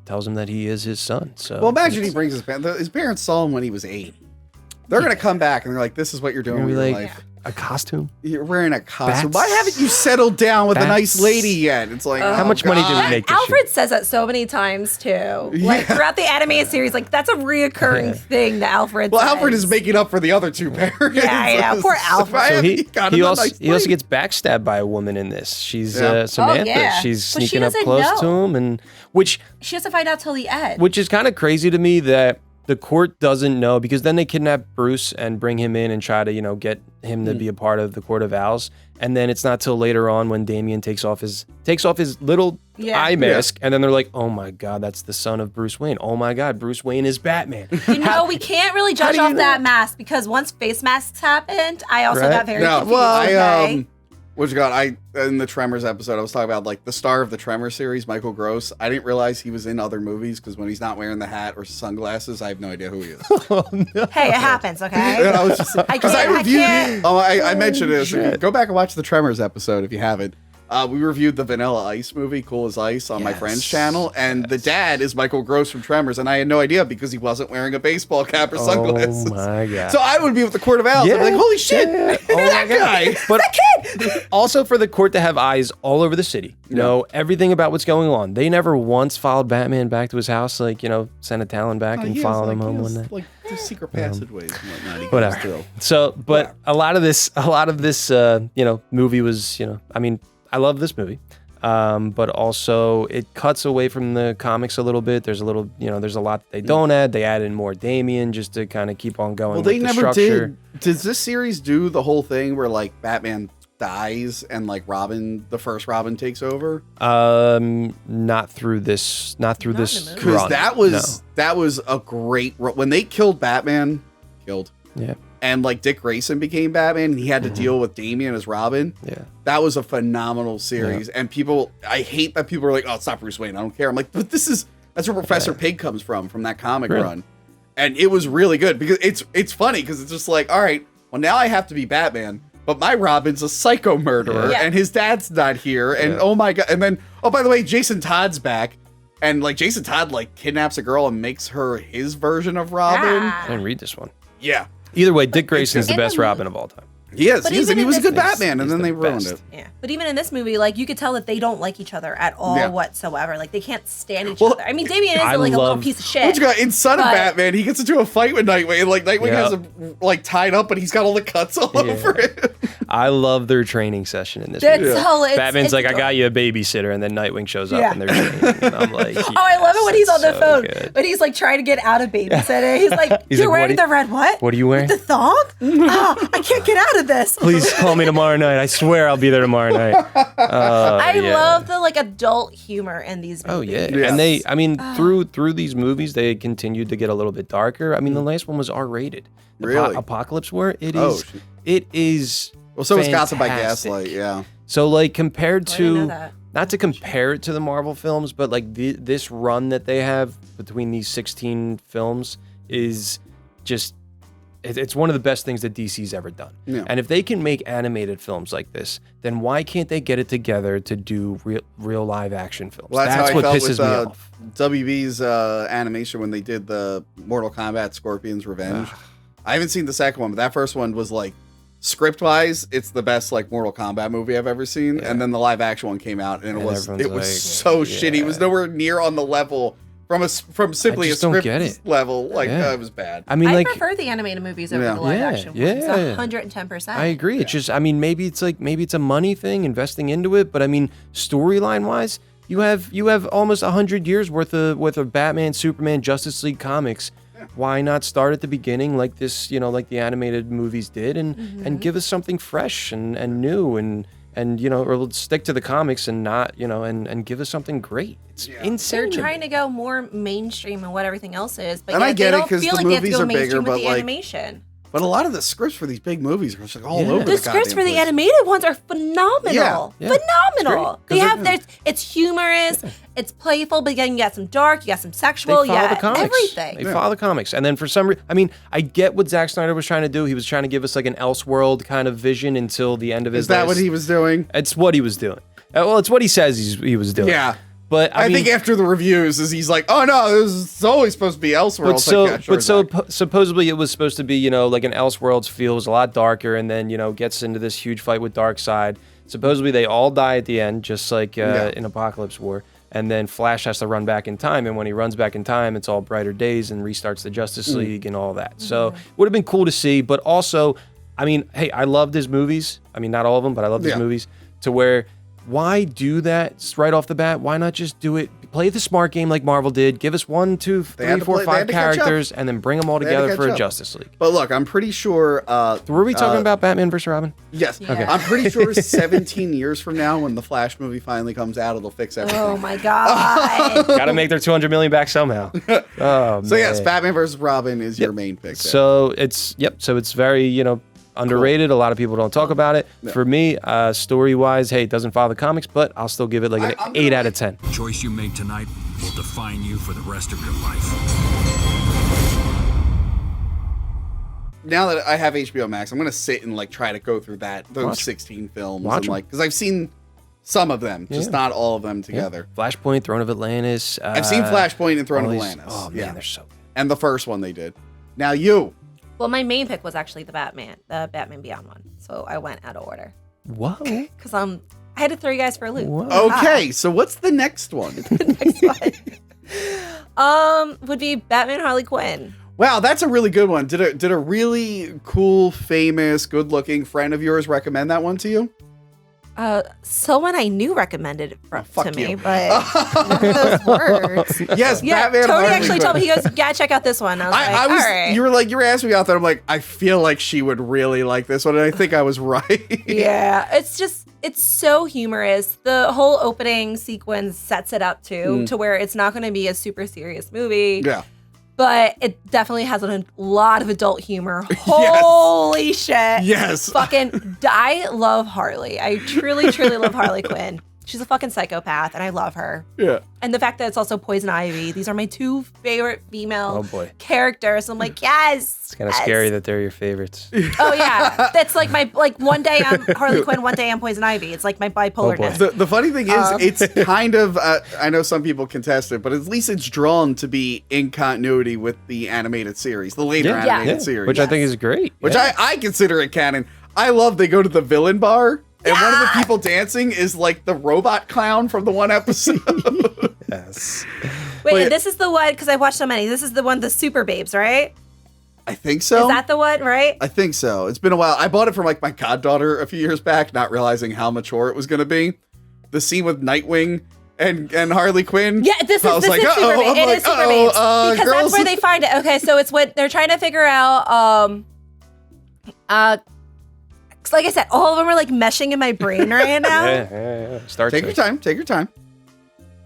tells him that he is his son. So well, imagine he brings his parents. His parents saw him when he was 8. They're going to come back and they're like, this is what you're doing with your life. a costume? You're wearing a costume. Bats. Why haven't you settled down with a nice Bats. lady yet? It's like, How much money did we make this Alfred year? says that so many times too. Like throughout the animated series, like that's a reoccurring thing that Alfred Well, says. Alfred is making up for the other two parents. Yeah, poor Alfred. I So haven't he got him a also nice he also lady. gets backstabbed by a woman in this. She's Yeah. Samantha. yeah. She's But she sneaking up doesn't close to know. him, and which She has to find out till the end. is kind of crazy to me that the court doesn't know, because then they kidnap Bruce and bring him in and try to get him to be a part of the Court of Owls, and then it's not till later on when Damien takes off his little eye mask, and then they're like, oh my god, that's the son of Bruce Wayne. Oh my god, Bruce Wayne is Batman. we can't really judge do you off that mask because once face masks happened, I also Right? got very No, confused. well, okay? what you got? In the Tremors episode, I was talking about like the star of the Tremors series, Michael Gross. I didn't realize he was in other movies because when he's not wearing the hat or sunglasses, I have no idea who he is. Hey, it happens, okay? And I was just I because I can't- I reviewed. can't- I mentioned this. Go back and watch the Tremors episode if you haven't. We reviewed the Vanilla Ice movie, Cool as Ice, on my friend's channel, and the dad is Michael Gross from Tremors, and I had no idea because he wasn't wearing a baseball cap or sunglasses. Oh my god. So I would be with the Court of Owls. I'd be like, holy shit, Yeah. oh that guy. But also for the court to have eyes all over the city, know everything about what's going on. They never once followed Batman back to his house, sent a Talon back and followed him home one night. Like the secret passageways and whatnot. He Whatever. goes through. So, but a lot of this, movie was, I mean, I love this movie. But also it cuts away from the comics a little bit. There's a little, there's a lot that they don't add. They add in more Damien just to kind of keep on going. Well, with they the never structure. did. Does this series do the whole thing where like Batman dies and like the first Robin takes over? Not through this in the movie. Because run. that was a great when they killed Batman. Yeah. And like Dick Grayson became Batman and he had to deal with Damian as Robin. Yeah. That was a phenomenal series. And I hate that people are like, oh, it's not Bruce Wayne. I don't care. I'm like, but that's where Professor Pig comes from that comic run. And it was really good because it's funny because it's just like, all right, well, now I have to be Batman, but my Robin's a psycho murderer and his dad's not here. And oh my God. And then, oh, by the way, Jason Todd's back. And like Jason Todd like kidnaps a girl and makes her his version of Robin. I didn't read this one. Yeah. Either way, Dick Grayson is the best Robin of all time. He is. But He was even a in good this- Batman, and then they ruined best. it. Yeah. But even in this movie, like you could tell that they don't like each other at all whatsoever. Like they can't stand each other. I mean, Damian is I like a little love- piece of What shit. you got in Son of But- Batman? He gets into a fight with Nightwing, and like Nightwing has him like tied up, but he's got all the cuts all over him. I love their training session in this That's movie. Batman's it's like, I got you a babysitter, and then Nightwing shows up and they're training. And I'm like, Oh, I love it when he's on the so phone. good. When he's like trying to get out of babysitting. He's like, He's you're like, wearing the red what? What are you wearing? The thong? Oh, I can't get out of this. Please call me tomorrow night. I swear I'll be there tomorrow night. I love the like adult humor in these movies. Oh yeah. And they, I mean, through these movies, they continued to get a little bit darker. I mean, the last one was R-rated. Really? Apocalypse War. It Oh, is. It is. Well, so was Gotham by fantastic. Gaslight, yeah. So like compared I didn't know to, that. not to compare it to the Marvel films, but like this run that they have between these 16 films is just. It's one of the best things that DC's ever done. Yeah. And if they can make animated films like this, then why can't they get it together to do real live action films? Well, that's how I what felt pisses with me off. WB's animation when they did the Mortal Kombat Scorpion's Revenge. I haven't seen the second one, but that first one was like, script-wise, it's the best like Mortal Kombat movie I've ever seen. And then the live action one came out, and it was everyone's like, so shitty. It was nowhere near on the level from simply a just don't script get it. level. Like it was bad. I mean, I like, prefer the animated movies over Yeah. the live Yeah, action ones. yeah. 110%. I agree. It's just, I mean, maybe it's a money thing, investing into it, but I mean, storyline wise, you have almost 100 years worth of Batman, Superman, Justice League comics. Why not start at the beginning like this, like the animated movies did, and give us something fresh and new and or stick to the comics and not, and give us something great. It's insane. They're trying to go more mainstream and what everything else is, but And I yet get they it, don't 'cause feel the like they have to movies go are bigger, mainstream but, with the like, animation. But a lot of the scripts for these big movies are just like all over The scripts for the place. animated ones are phenomenal. Yeah. Phenomenal. It's great, 'cause It's humorous, it's playful, but again, you got some dark, you got some They sexual, follow you got the comics. everything. They follow the comics. And then for some reason, I mean, I get what Zack Snyder was trying to do. He was trying to give us like an Elseworld kind of vision until the end of his Is that last- what he was doing? It's what he was doing. Well, it's what he says he was doing. Yeah. But I mean, think after the reviews, he's like, "Oh no, it's always supposed to be elsewhere." Supposedly it was supposed to be, like an Elseworlds feel. It was a lot darker, and then gets into this huge fight with Darkseid. Supposedly they all die at the end, just like in Apocalypse War. And then Flash has to run back in time, and when he runs back in time, it's all brighter days and restarts the Justice League and all that. So it would have been cool to see, but also, I mean, hey, I loved his movies. I mean, not all of them, but I loved his movies. To where, why do that right off the bat? Why not just do it? Play the smart game like Marvel did. Give us 1, 2, 3, 4, 5 characters, and then bring them all together for a Justice League. But look, I'm pretty sure. Were we talking about Batman vs. Robin? Yes. Yeah. Okay. I'm pretty sure 17 years from now, when the Flash movie finally comes out, it'll fix everything. Oh my god. Got to make their $200 million back somehow. Oh, So yes, man. Batman vs. Robin is your main pick. there. So it's very underrated. A lot of people don't talk about it. For me, story wise, hey, it doesn't follow the comics, but I'll still give it like an 8 out of 10. The choice you made tonight will define you for the rest of your life. Now that I have HBO Max, I'm gonna sit and like try to go through those 16 films, Watch and 'em. like because I've seen some of them, just not all of them together. Flashpoint, Throne of Atlantis. I've seen Flashpoint and Throne all of these- Atlantis. Oh man, they're so good. And the first one they did. Now you. Well, my main pick was actually the Batman Beyond one. So I went out of order. Whoa. Because I had to throw you guys for a loop. Whoa. Okay, so what's the next one? Next one. Would be Batman Harley Quinn. Wow, that's a really good one. Did a really cool, famous, good-looking friend of yours recommend that one to you? Someone I knew recommended it to fuck me, you. but none of those words. Yes, Yeah, Batman. Tony Harley actually Quinn. told me, he goes, yeah, check out this one. I was I was. all right. You were asking me out there. I'm like, I feel like she would really like this one, and I think I was right. Yeah, it's so humorous. The whole opening sequence sets it up to where it's not going to be a super serious movie. Yeah. But it definitely has a lot of adult humor. Holy shit. Yes. Fucking, I love Harley. I truly, truly love Harley Quinn. She's a fucking psychopath, and I love her. Yeah. And the fact that it's also Poison Ivy. These are my two favorite female Oh, boy. characters. I'm like, yes. It's kind of scary that they're your favorites. Oh, yeah. That's like my, one day I'm Harley Quinn, one day I'm Poison Ivy. It's like my bipolarness. The funny thing is, it's kind of, I know some people contest it, but at least it's drawn to be in continuity with the animated series, the later animated series. Which I think is great. Which I consider it canon. I love they go to the villain bar, and one of the people dancing is like the robot clown from the one episode. Yes. Wait, But- this is the one, because I watched so many. This is the one, the Super Babes, right? I think so. Is that the one, right? I think so. It's been a while. I bought it from like my goddaughter a few years back, not realizing how mature it was going to be. The scene with Nightwing and Harley Quinn. Yeah, this is Super Babes. It is Super Babes. Because girls. that's where they find it. Okay, so it's what they're trying to figure out. Like I said, all of them are like meshing in my brain right now. Yeah. Star Take Trek. your time. Take your time.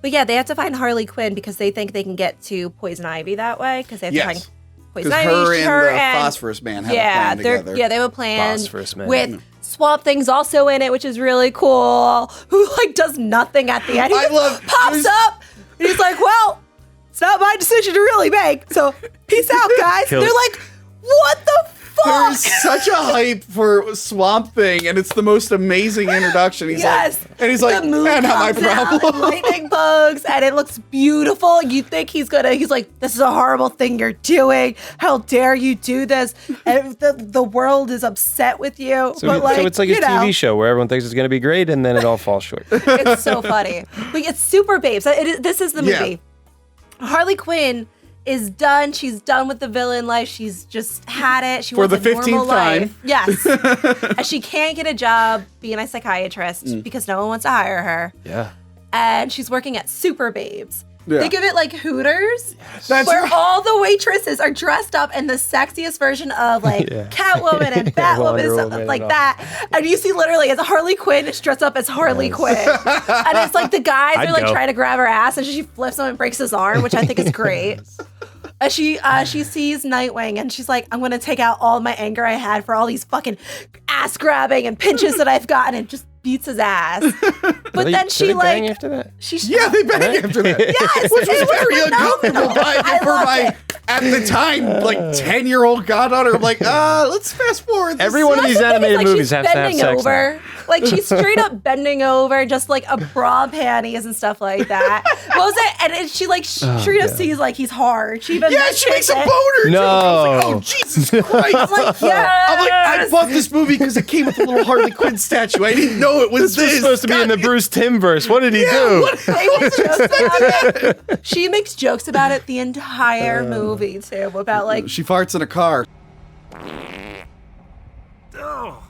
But yeah, they have to find Harley Quinn because they think they can get to Poison Ivy that way because they have to find Poison Because Ivy. her and the Phosphorus Man have a plan together. they have a plan Phosphorus Man. with Swamp Thing's also in it, which is really cool. Who like does nothing at the end. He I love- pops up and he's like, "Well, it's not my decision to really make. So peace out, guys." Kills. They're like, "What the fuck?" There's such a hype for Swamp Thing, and it's the most amazing introduction. He's Yes. like, and he's like, The moon not my comes out and problem. lightning bugs, and it looks beautiful. You think he's like, this is a horrible thing you're doing. How dare you do this? And the world is upset with you. So, but like, so it's like a TV show where everyone thinks it's going to be great and then it all falls short. It's so funny. But it's Super Babes. This is the Yeah. movie. Harley Quinn is done. She's done with the villain life. She's just had it. She For wants the a normal 15th time. life. Yes. And she can't get a job being a psychiatrist because no one wants to hire her. Yeah. And she's working at Super Babes. Yeah. They give it like Hooters, That's where right. all the waitresses are dressed up in the sexiest version of like Catwoman and Batwoman Wonder and Woman stuff and like all. that. And you see literally as Harley Quinn is dressed up as Harley Quinn. And it's like the guys I'd are like go. trying to grab her ass and she flips him and breaks his arm, which I think is great. And she sees Nightwing and she's like, I'm gonna take out all my anger I had for all these fucking ass grabbing and pinches that I've gotten, and just beats his ass. But then she bang like after that. Yeah, they bang after that. Yes, Which was it was very phenomenal. uncomfortable I for loved my, it. at the time, like 10-year-old goddaughter. I'm like, let's fast forward. this Every one of scene. these animated Like, movies she's have to have bending sex. over. Like she's straight up bending over, just like a bra, panties, and stuff like that. What was it? And she like straight up sees like he's hard. She even Yeah, she makes a mentions boner No. joke. I was like, oh, Jesus Christ. it. Like, yes. I'm like, I bought this movie because it came with a little Harley Quinn statue. I didn't know it was This was supposed to be in the Bruce Timm verse. What did he do? They make jokes about it. She makes jokes about it the entire movie too. About like She farts in a car. Oh,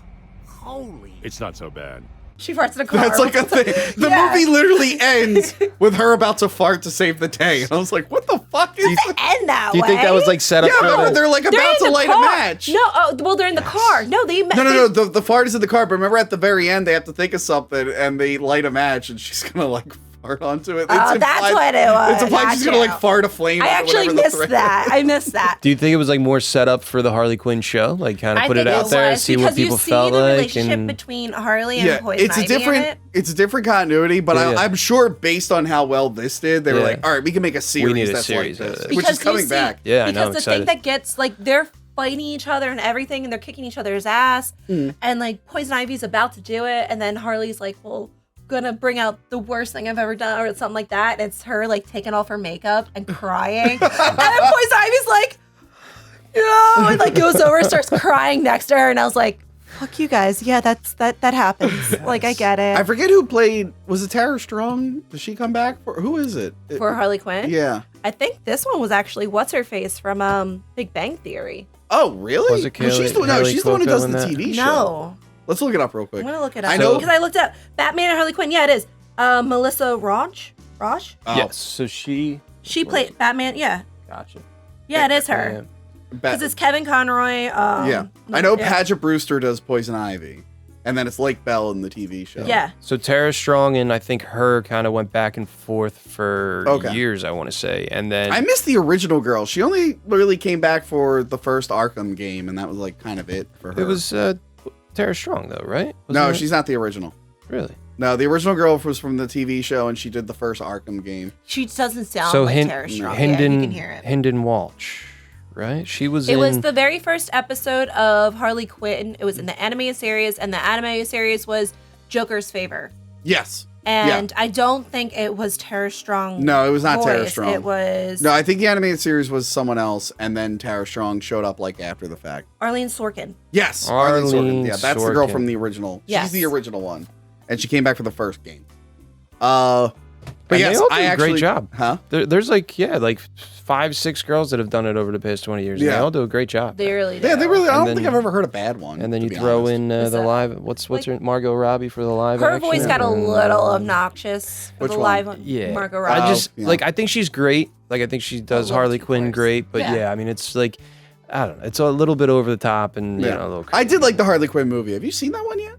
holy. It's not so bad. she farts in a car. That's like a thing. The Yeah. movie literally ends with her about to fart to save the day. And I was like, what the fuck is that? end that Do you way. think that was like set up Yeah, for remember, the... they're like They're about in to the light car. a match. No, well, they're in the car. No, No, the fart is in the car, but remember at the very end, they have to think of something and they light a match and she's gonna like fart onto it. Oh, that's what it was. It's implied she's gonna Gotcha. like fart a flame. I or actually whatever the missed thread that. is. I missed that. Do you think it was like more set up for the Harley Quinn show? Like kind of put it out there, see what people felt the like, relationship and between Harley Yeah, and Poison it's a Ivy in different, it. it's a different continuity, but Yeah. I'm sure based on how well this did, they were Yeah. like, all right, we can make a series need a that's series like out this, of this. which Because is coming you see- back. Yeah, I know, because I'm the excited. thing that gets like they're fighting each other and everything, and they're kicking each other's ass, and like Poison Ivy's about to do it, and then Harley's like, well, gonna bring out the worst thing I've ever done, or something like that. And it's her like taking off her makeup and crying, and then Poison Ivy's like, and like goes over and starts crying next to her, and I was like, fuck you guys, yeah, that happens. Like I get it. I forget who played. Was it Tara Strong? Did she come back for? Who is it? For Harley Quinn, Yeah. I think this one was actually what's her face from Big Bang Theory. Oh, really? Was it Well, she's the one. No, Haley she's the one who Cuoco does in the that? TV show. No, Let's look it up real quick. I'm gonna look it up. I know because I looked up Batman and Harley Quinn. Yeah, it is. Melissa Rauch? Oh. Yes. So she Played Batman. Yeah. Gotcha. Yeah, it is her. Because it's Kevin Conroy. I know Padgett Brewster does Poison Ivy. And then it's Lake Bell in the TV show. Yeah. So Tara Strong and I think her kind of went back and forth for years, I want to say. And then I missed the original girl. She only really came back for the first Arkham game, and that was like kind of it for her. it was Tara Strong though, right? No, she's not the original. Really. No, the original girl was from the TV show, and she did the first Arkham game. She doesn't sound So like Tara Strong. Hendon, you can hear it. Hendon Walsh, right? She was It in... was the very first episode of Harley Quinn. It was in the animated series, and the animated series was Joker's Favor. Yes. And I don't think it was Tara Strong. No, it was not Tara voice. Strong. It was No, I think the animated series was someone else, and then Tara Strong showed up like after the fact. Arlene Sorkin. Yes, Arlene Sorkin. Arlene Yeah, that's the girl Sorkin. from the original. Yes. She's the original one, and she came back for the first game. But And yes, they all do I a actually great job. Huh? There's like 5-6 girls that have done it over the past 20 years. And they Yeah. all do a great job. They really do. Yeah, they really. I And don't think then- I've ever heard a bad one. And then to you be throw honest. in Who's the that? live. What's her Margot Robbie for the live Her action? voice got a little obnoxious. For Which the one? live Yeah, Margot Robbie. I just yeah. like. I think she's great. Like I think she does little Harley too Quinn coarse. great. But Yeah. yeah, I mean it's like I don't know. It's a little bit over the top and you know a little. I did like the Harley Quinn movie. Have you seen that one yet?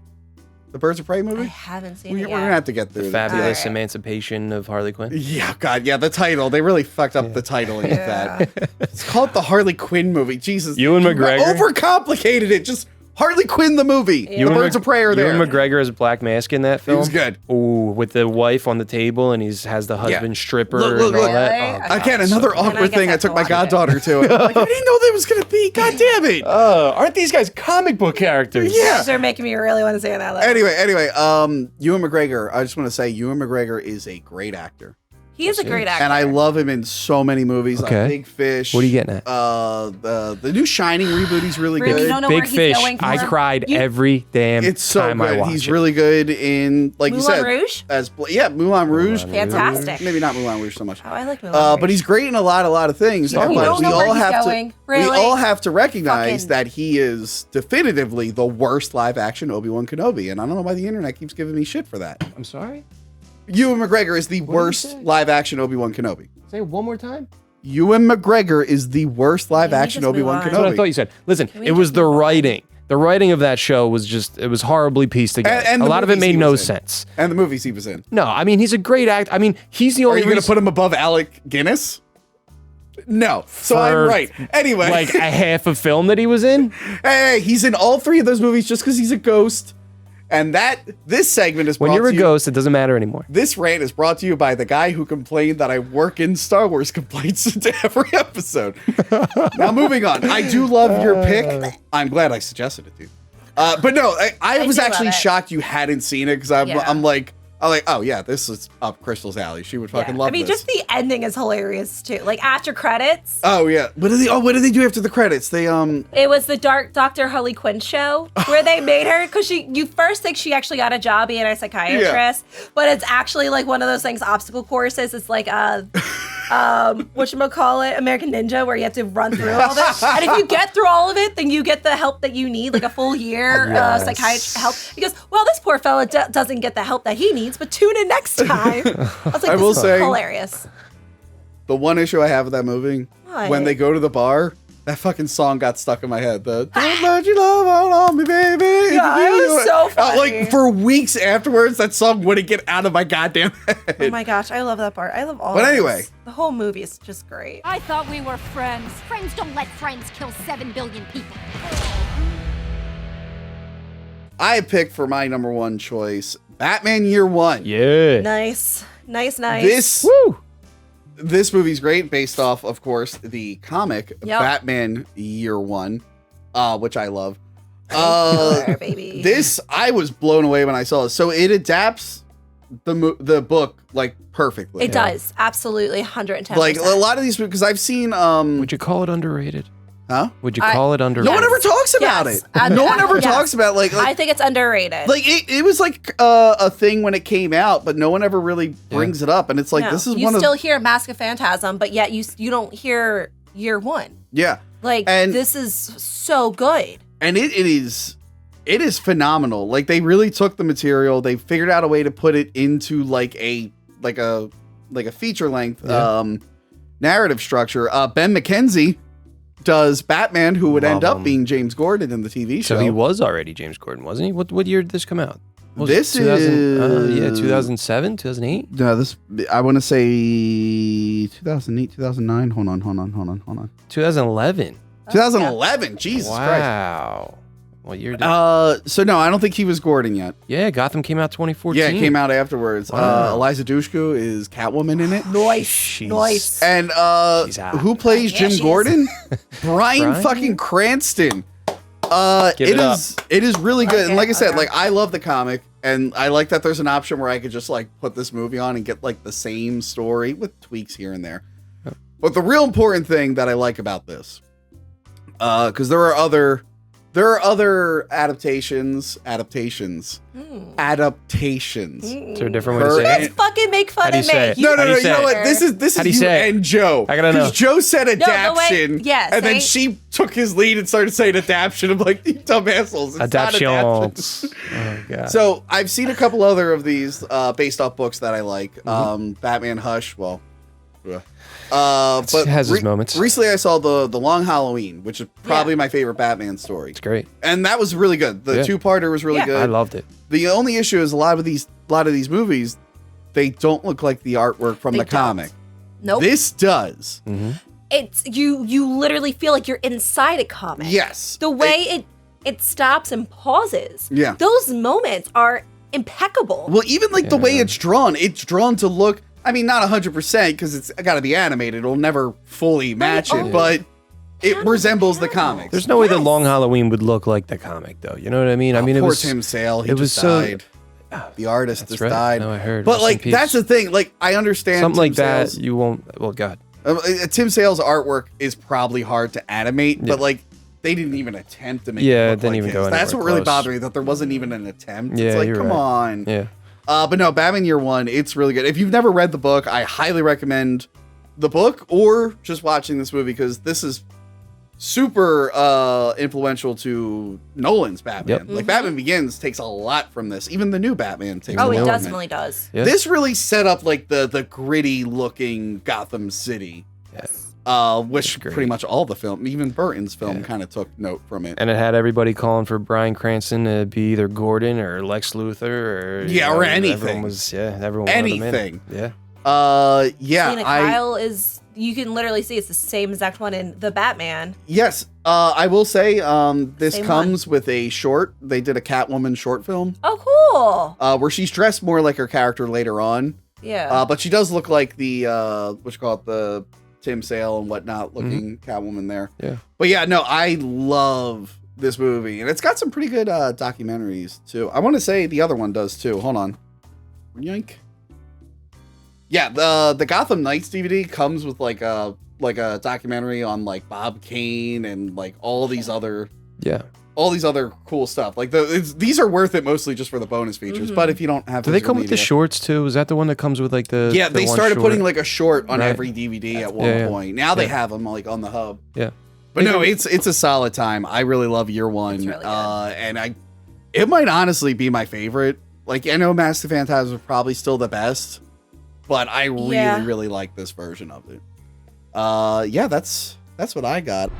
The Birds of Prey I movie? haven't seen We're it gonna yet. have to get through The it. Fabulous Alright. Emancipation of Harley Quinn. Yeah, God, yeah, the title. They really fucked up the titling of that. It's called the Harley Quinn movie. Jesus. Ewan you McGregor? overcomplicated it. Just Harley Quinn the movie. The Birds of Prey are there. Ewan McGregor has a Black Mask in that film. was good. Ooh, with the wife on the table and has the husband stripper Look, and all look. that. Really? Oh, God, Again, so another good. awkward guess thing. I I took have my to watch it. goddaughter to it. Like, I didn't know that was gonna be. God damn it. Aren't these guys comic book characters? Yeah. These are making me really want to say that. Anyway, Ewan McGregor. I just want to say Ewan McGregor is a great actor. He is a great actor. And I love him in so many movies. Okay. Like Big Fish. What are you getting at? The new Shining reboot. He's really Really? good. You don't know Big where he's Fish. going I for? cried You- every damn It's so time I good. watched He's it. really good in, like you Moulin said, Rouge? as Moulin Rouge. Fantastic. Maybe not Moulin Rouge so much. Oh, I like Moulin Rouge. But he's great in a lot of things. You but don't know where he's going. Really? we all have to recognize Fucking- that he is definitively the worst live action Obi-Wan Kenobi, and I don't know why the internet keeps giving me shit for that. I'm sorry? Ewan McGregor is the did you worst say? live action Obi-Wan Kenobi. Say it one more time. Ewan McGregor is the worst live Can we action just move Obi-Wan on? Kenobi. That's what I thought you said. Listen, we it was just the move on? writing. The writing of that show was it was horribly pieced together. And a the lot of it movies he made no was in. sense. And the movies he was in. No, I mean, he's a great actor. I mean, he's the Are only you going to reason- put him above Alec Guinness? No. So For, I'm right. Anyway. like a half a film that he was in. Hey, he's in all three of those movies just because he's a ghost. And this segment is When brought you're a to you. ghost, it doesn't matter anymore. This rant is brought to you by the guy who complained that I work in Star Wars complaints into every episode. Now, moving on. I do love your pick. I'm glad I suggested it to you. But no, I was do love actually it. shocked you hadn't seen it because Yeah. I'm like, oh yeah, this is up Crystal's alley. She would fucking love I mean, this. just the ending is hilarious too. Like after credits, Oh yeah. What did they do after the credits? They it was the Dr. Harley Quinn show where they made her because you first think she actually got a job being a psychiatrist, but it's actually like one of those things, obstacle courses. It's like whatchamacallit, American Ninja, where you have to run through all this. And if you get through all of it, then you get the help that you need, like a full year psychiatrist help. Because, well, this poor fella doesn't get the help that he needs, but tune in next time. I was like, I this will is say- hilarious. the one issue I have with that movie, What? when they go to the bar, that fucking song got stuck in my head. The "Don't let your love out on me, baby." Yeah, it was so funny. Like for weeks afterwards, that song wouldn't get out of my goddamn head. Oh my gosh, I love that part. I love all But of anyway. this. The whole movie is just great. I thought we were friends. Friends don't let friends kill 7 billion people. I picked for my number one choice, Batman Year One. Yeah. Nice. This movie's great, based off, of course, the comic Yep. Batman Year One, which I love. Killer, baby. This I was blown away when I saw it. So it adapts the book like perfectly. It does. Absolutely 110%. Like a lot of these, because I've seen Would you call it underrated? huh? Would you call it underrated? No one ever talks about Yes. it. No one ever Yes. talks about I think it's underrated. like it was like a thing when it came out, but no one ever really brings it up. And it's like No. this is you one still of hear Mask of Phantasm, but yet you don't hear Year One. yeah, Like And- this is so good. and it is It is phenomenal. Like they really took the material, they figured out a way to put it into like a feature length narrative structure. Ben McKenzie does Batman, who would end up being James Gordon in the TV show. So he was already James Gordon, wasn't he? What year did this come out? This is 2007, 2008. No, this I want to say 2008, 2009. Hold on. 2011. 2011. Jesus Christ. Wow. What year did so no, I don't think he was Gordon yet. Yeah, Gotham came out 2014. Yeah, it came out afterwards. Wow. Eliza Dushku is Catwoman in it. Nice. And who plays Jim Gordon? Brian fucking Cranston. It is really good. And like I said, like I love the comic, and I like that there's an option where I could just like put this movie on and get like the same story with tweaks here and there. But the real important thing that I like about this, because there are other adaptations. Is there a different way to say Let's it? fucking make fun of me. No. You know what? This is you and Joe. I gotta know. Because Joe said adaptation, and then say- she took his lead and started saying adaptation. I'm like, you dumb assholes. It's not adaptation. Adaptions. Oh god. So I've seen a couple other of these based off books that I like. Batman Hush. Well, but it has its moments. Recently, I saw the Long Halloween, which is probably my favorite Batman story. It's great, and that was really good. The two-parter was really good. I loved it. The only issue is a lot of these movies, they don't look like the artwork from the comic. Nope. This does. It's you literally feel like you're inside a comic. Yes. The way it stops and pauses. Yeah. Those moments are impeccable. Well, even like the way it's drawn to look. I mean, not 100% because it's got to be animated. It'll never fully match it, but it resembles the comic. There's no way that Long Halloween would look like the comic, though. You know what I mean? I mean, it poor was Tim Sale. He it was just so- died. The artist just died. No, I heard. But Rest in like, peace. that's the thing. Like, I understand something Tim like that. Sale's- You won't. Well, God. Tim Sale's artwork is probably hard to animate, but like, they didn't even attempt to make it look it didn't like even his. go anywhere That's what really close. bothered me, that there wasn't even an attempt. Yeah, It's like, you're come right. on. Yeah. But no, Batman Year One, it's really good. If you've never read the book, I highly recommend the book or just watching this movie, because this is super influential to Nolan's Batman. Like Batman Begins takes a lot from this. Even the new Batman takes a lot it from definitely does. Yeah. This really set up like the gritty looking Gotham City. Which pretty much all the film, even Burton's film, kind of took note from it. And it had everybody calling for Bryan Cranston to be either Gordon or Lex Luthor or or anything. Everyone was everyone wanted him in. Anything. Yeah. Selena Kyle is, you can literally see it's the same exact one in the Batman. Yes, I will say this Same comes with a short. They did a Catwoman short film. Oh, cool. Where she's dressed more like her character later on. Yeah. But she does look like the what you call it, the Tim Sale and whatnot looking Catwoman there. Yeah. But yeah, no, I love this movie, and it's got some pretty good documentaries too. I want to say the other one does too. Hold on. Yoink. Yeah, the Gotham Knights DVD comes with like a documentary on like Bob Kane and like all these other cool stuff. Like these are worth it mostly just for the bonus features. But if you don't have, Do they come with the shorts too? Is that the one that comes with like the? Yeah, the they one started short? putting like a short on Right. every DVD at one point. Now they have them like on the hub. Yeah. But no, it's a solid time. I really love Year One, It's really good. and it might honestly be my favorite. Like, I know Mask of the Phantasm is probably still the best, but I really like this version of it. Yeah, that's what I got.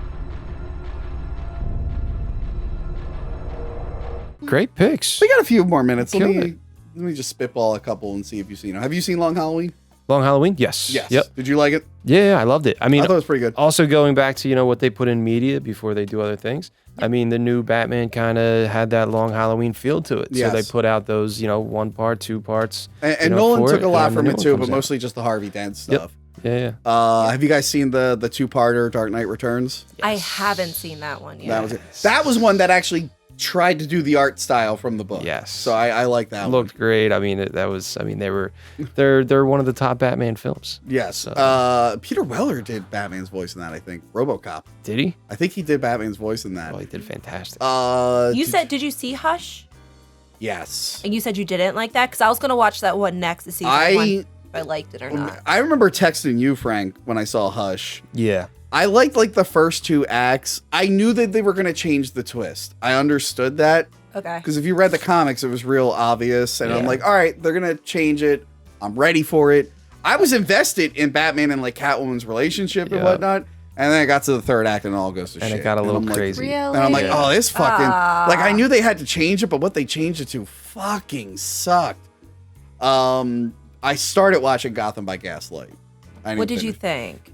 Great picks. We got a few more minutes. Let Killing me just spitball a couple and see if you've seen them. Have you seen Long Halloween? Long Halloween? Yes. Yes. Yep. Did you like it? Yeah, I loved it. I mean, I thought it was pretty good. Also going back to, what they put in media before they do other things. I mean, the new Batman kind of had that Long Halloween feel to it. Yes. So they put out those, 1 part, 2 parts. And Nolan took a lot and from the it new too, one but comes out. mostly just the Harvey Dent stuff. Yeah. Have you guys seen the 2-parter Dark Knight Returns? I haven't seen that one yet. That was it. That was one that actually tried to do the art style from the book. Yes. So I like that one. Looked great. I mean, they're one of the top Batman films. Yes. So- Peter Weller did Batman's voice in that, I think. RoboCop. Did he? I think he did Batman's voice in that. Oh, he did fantastic. Did you see Hush? Yes. And you said you didn't like that? Because I was going to watch that one next to see if I liked it or not. I remember texting you, Frank, when I saw Hush. Yeah. I liked like the first 2 acts. I knew that they were going to change the twist. I understood that. Okay. Because if you read the comics, it was real obvious. And I'm like, all right, they're going to change it. I'm ready for it. I was invested in Batman and like Catwoman's relationship and whatnot. And then I got to the 3rd act and it all goes to shit. And it got a little crazy. Really? And I'm like, oh, this fucking... Like, I knew they had to change it, but what they changed it to fucking sucked. I started watching Gotham by Gaslight. What did you think?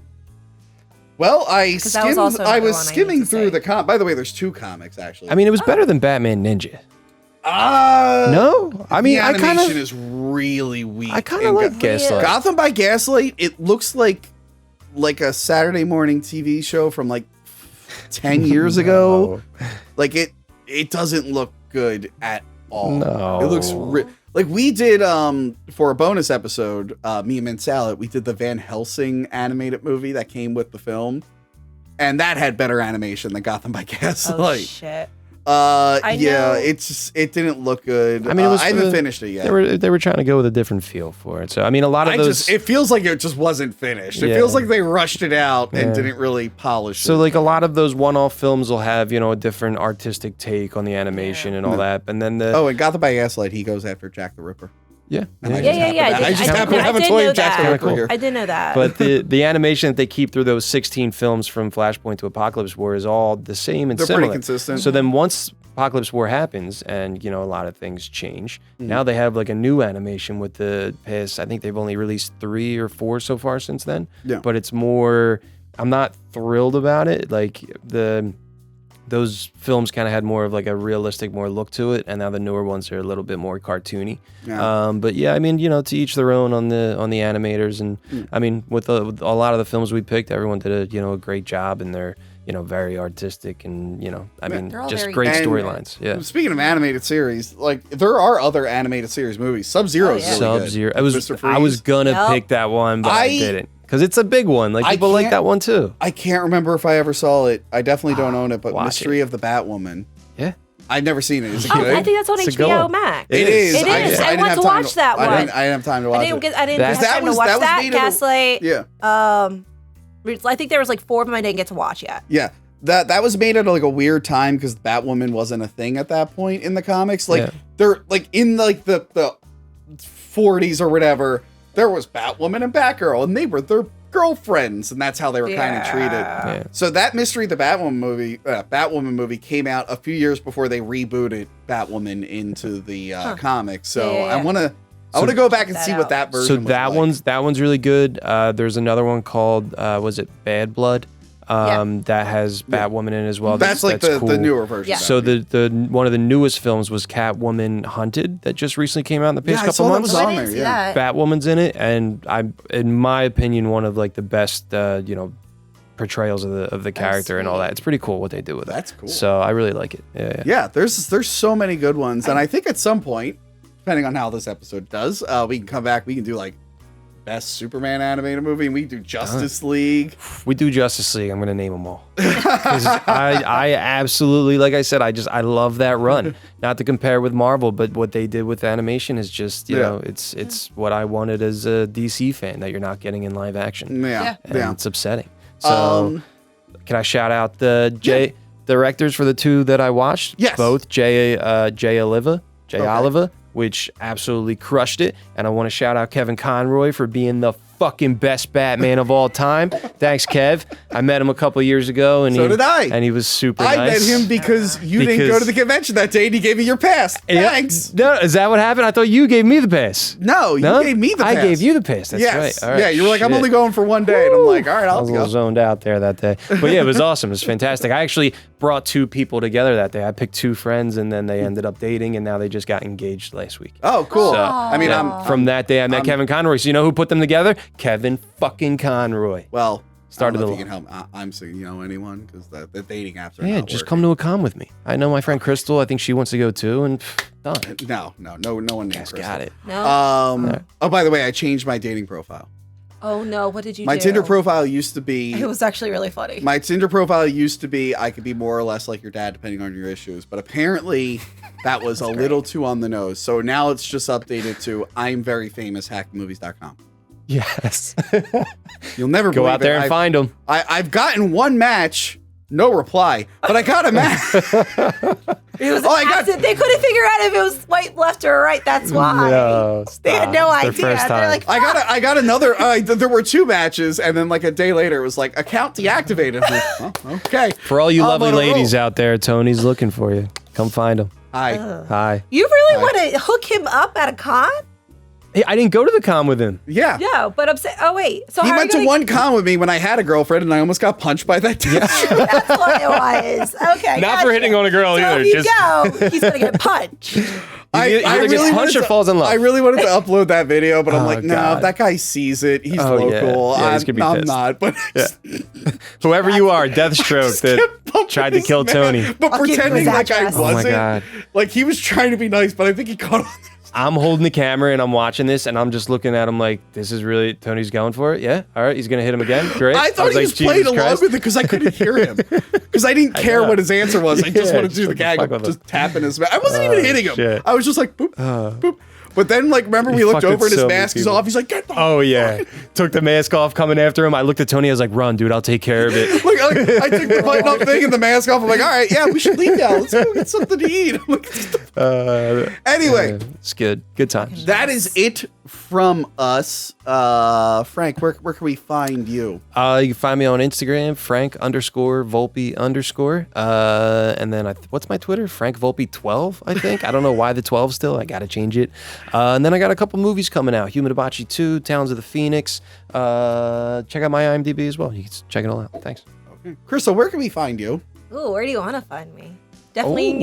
Well, I was also I another was one I need skimming to through say. the By the way, there's 2 comics, actually. I mean, it was better than Batman Ninja. No? I mean, the I animation kind of... is really weak. I kind of like Gaslight. Gotham by Gaslight, it looks like a Saturday morning TV show from like 10 years ago. Like it doesn't look good at all. No. It looks like we did for a bonus episode, me and Mint Salad, we did the Van Helsing animated movie that came with the film. And that had better animation than Gotham by Gaslight. Oh shit. Yeah, it didn't look good. I mean, I haven't finished it yet. They were trying to go with a different feel for it. So I mean, a lot of those. It feels like it just wasn't finished. It feels like they rushed it out and didn't really polish it. So like a lot of those one-off films will have a different artistic take on the animation and all that. And then and Gotham by Gaslight, he goes after Jack the Ripper. Yeah. I just happen to have a toy of Jack the Ripper here. I did know that. But the animation that they keep through those 16 films from Flashpoint to Apocalypse War is all the same and They're similar. pretty consistent. So then once Apocalypse War happens and a lot of things change, now they have like a new animation with the past. I think they've only released 3 or 4 so far since then. Yeah. But it's more. I'm not thrilled about it. Like those films kind of had more of like a realistic, more look to it, and now the newer ones are a little bit more cartoony. Yeah. But yeah, I mean, to each their own on the animators, and I mean, with a lot of the films we picked, everyone did a great job, and they're very artistic, and I mean, They're all just very great good. storylines. Yeah. Speaking of animated series, like there are other animated series movies. Sub-Zero is really good. Sub-Zero. Mr. Freeze. I was gonna Yep. pick that one, but I didn't. Because it's a big one. Like, people like that one, too. I can't remember if I ever saw it. I definitely don't own it, but watch Mystery of the Batwoman. Yeah. I've never seen it. Is it Oh, good? I think that's on It's a good HBO one. Max. It is. It is. I didn't want have to time watch that one. I didn't have time to watch I it. didn't have That time to was- watch that was that. made of a- Gaslight. Yeah. I think there was like 4 of them I didn't get to watch yet. Yeah. That was made at like a weird time because Batwoman wasn't a thing at that point in the comics. Like they're like in like the 40s or whatever, there was Batwoman and Batgirl, and they were their girlfriends, and that's how they were kind of treated. Yeah. So that Mystery of the Batwoman movie came out a few years before they rebooted Batwoman into the comics. So Yeah. I want to go back and Check see that what out. that version So was that like. that one's really good. There's another one called, was it Bad Blood? That has Batwoman in it as well. That's like the newer version. Yeah. So the one of the newest films was Catwoman Hunted that just recently came out in the past I couple saw that months. was I on didn't there, see yeah. that. Batwoman's in it, and in my opinion, one of like the best portrayals of the character and all that. It's pretty cool what they do with it. That's cool. So I really like it. Yeah. Yeah, there's so many good ones, and I think at some point, depending on how this episode does, we can come back. We can do like best Superman animated movie, and we can do Justice League. We do Justice League. I'm going to name them all. 'Cause I absolutely, like I said, I love that run. Not to compare with Marvel, but what they did with animation is just, you know, it's what I wanted as a DC fan that you're not getting in live action. Yeah. And it's upsetting. So, can I shout out the directors for the 2 that I watched? Yes. Both Jay Oliver, which absolutely crushed it. And I want to shout out Kevin Conroy for being the fucking best Batman of all time. Thanks, Kev. I met him a couple years ago, and So did I. And he was super I nice. met him because you didn't go to the convention that day, and he gave me your pass. Yeah. Thanks. No, is that what happened? I thought you gave me the pass. No, you gave me the pass. I gave you the pass. That's yes. right. All right. Yeah, you were like, I'm Shit. only going for one day. And I'm like, all right, I I'll was a little go. zoned out there that day. But yeah, it was awesome. It was fantastic. I actually brought 2 people together that day. I picked 2 friends, and then they ended up dating, and now they just got engaged last week. Oh, cool. So, I mean, from that day, I met Kevin Conroy. So you know who put them together? Kevin fucking Conroy. Well, Started I don't the know if you can help. I'm saying, anyone, because the dating apps are Yeah, not just working. come to a con with me. I know my friend Crystal. I think she wants to go too, and done. No one named Guys Crystal. got it. No. Oh, by the way, I changed my dating profile. Oh no, what did you My do? Tinder profile used to be. It was actually really funny. My Tinder profile used to be I could be more or less like your dad depending on your issues, but apparently that was a little too on the nose. So now it's just updated to I'm very famous hackmovies.com. Yes. You'll never Go believe out there it. and find them. I've gotten one match, no reply, but I got a match. It was they couldn't figure out if it was swipe left or right. That's why. No, they had no idea. first They're time. like, I got another. There were 2 matches, and then like a day later, it was like account deactivated. I'm like, well, okay. For all you I'm lovely on a ladies roll. out there, Tony's looking for you. Come find him. Hi. Hi. you really want to hook him up at a con? Hey, I didn't go to the con with him. Yeah. No, but I'm saying, oh wait. So He how went are to you one con with me when I had a girlfriend, and I almost got punched by that dude. That's what it was. Okay. Not for hitting on a girl so either. If you Just go, he's gonna get punched. He either gets punched or falls in love. I really wanted to upload that video, but I'm like, no, God. if that guy sees it, he's Oh, yeah. local. Yeah, he's gonna be I'm pissed. not, but Whoever you are, Deathstroke that bumping tried to this kill man, Tony. but I'll give you pretending his like I address. Oh my wasn't. God. Like he was trying to be nice, but I think he caught on. I'm holding the camera and I'm watching this and I'm just looking at him like, this is really, Tony's going for it? Yeah? All right, he's going to hit him again? Great. I thought he like, was playing Jesus along Christ. with it because I couldn't hear him. Because I didn't care know. what his answer was. I just Yeah, wanted to do just the fuck gag with of him. just tapping his mouth. I wasn't even hitting him. shit. I was just like, boop, boop. But then, like, remember we You looked fucked over with and his so many mask is people. off. He's like, get the Oh, yeah. Took the mask off, coming after him. I looked at Tony. I was like, run, dude. I'll take care of it. Like, I took the button up thing and the mask off. I'm like, all right, yeah, we should leave now. Let's go get something to eat. I'm like, anyway, It's good. Good times. that is it from us. Frank, where can we find you? You can find me on Instagram, Frank_Volpe_. And then what's my Twitter? Frank Volpe 12, I think. I don't know why the 12 still. I got to change it. And then I got a couple movies coming out. Human Hibachi 2, Towns of the Phoenix. Check out my IMDb as well. You can check it all out. Thanks. Crystal, where can we find you? Ooh, where do you want to find me? Definitely,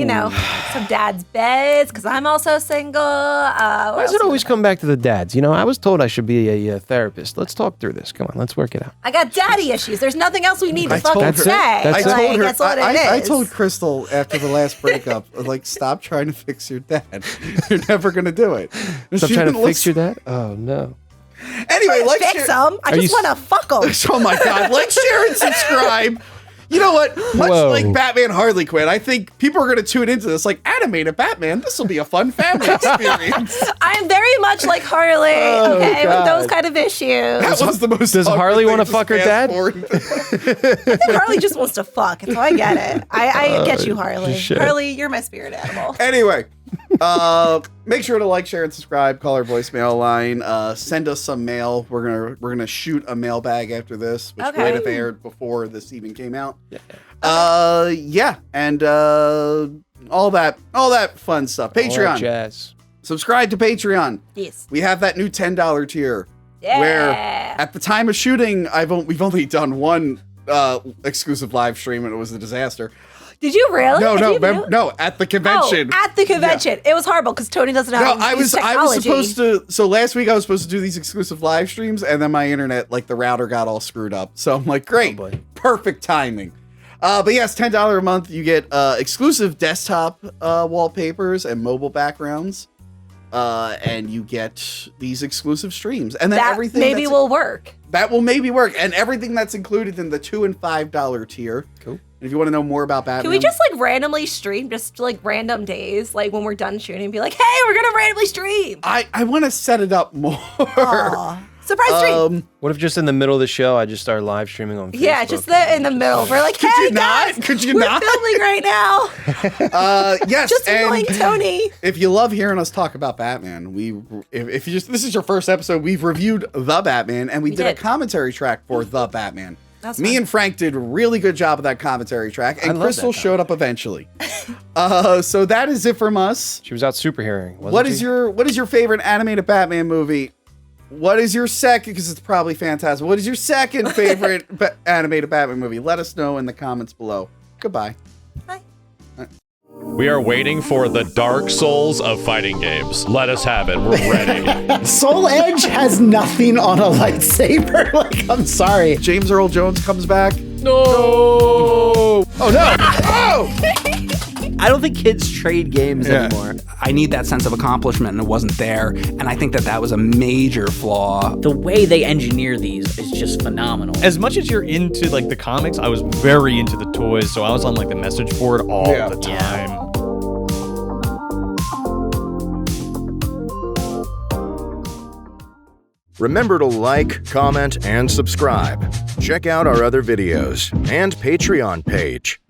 some dad's beds, because I'm also single. Why does it always come back to the dads? You know, I was told I should be a therapist. Let's talk through this. Come on, let's work it out. I got daddy issues. There's nothing else we need to fucking That's it. say. That's it. I told her. That's what it is. I told Crystal after the last breakup, like, stop trying to fix your dad. You're never gonna do it. Stop She trying to didn't fix listen. your dad? Oh, no. Anyway, like, fix them. I just want to fuck them. Oh my god! Like, share, and subscribe. You know what? Much Whoa. like Batman Harley Quinn, I think people are going to tune into this. Like, animated Batman, this will be a fun family experience. I'm very much like Harley, okay, with God. those kind of issues. That was the most. Does awkward Harley thing wanna to fuck her fast dad? forward. I think Harley just wants to fuck, so I get it. I get you, Harley. shit. Harley, you're my spirit animal. Anyway, make sure to like, share, and subscribe. Call our voicemail line. Send us some mail. We're gonna shoot a mailbag after this, which Okay. might have aired before this even came out. And all that fun stuff. All that Patreon. jazz. Subscribe to Patreon. Yes. We have that new $10 tier. Yeah. Where at the time of shooting, we've only done one exclusive live stream, and it was a disaster. Did you really? No, Did no, you really? no. At the convention. Oh, at the convention. It was horrible because Tony doesn't know how to use I was technology. supposed to. So last week I was supposed to do these exclusive live streams, and then my internet, like the router, got all screwed up. So I'm like, great, perfect timing. But yes, $10 a month. You get exclusive desktop wallpapers and mobile backgrounds, and you get these exclusive streams, and then that everything maybe will work. That will maybe work, and everything that's included in the $2 and $5 tier. Cool. And if you want to know more about Batman, Can we just like randomly stream just like random days, like when we're done shooting, be like, hey, we're gonna randomly stream. I want to set it up more. Aw. Surprise stream. What if just in the middle of the show, I just start live streaming on Facebook? Yeah, just in the middle. We're like, hey, you not? guys, Could you we're not? filming right now. Yes, Just and annoying Tony. if you love hearing us talk about Batman, if you just this is your first episode, we've reviewed The Batman, and we did a did. commentary track for The Batman. That's Me fun. and Frank did a really good job of that commentary track, and love Crystal that showed up eventually. So that is it from us. She was out superheroing. What is your favorite animated Batman movie? What is your second? Because it's probably Phantasm. What is your second favorite animated Batman movie? Let us know in the comments below. Goodbye. Bye. We are waiting for the Dark Souls of fighting games. Let us have it. We're ready. Soul Edge has nothing on a lightsaber. Like, I'm sorry. James Earl Jones comes back. No! Oh no! Oh! I don't think kids trade games anymore. I need that sense of accomplishment, and it wasn't there. And I think that was a major flaw. The way they engineer these is just phenomenal. As much as you're into like the comics, I was very into the toys, so I was on like the message board all the time. Remember to like, comment, and subscribe. Check out our other videos and Patreon page.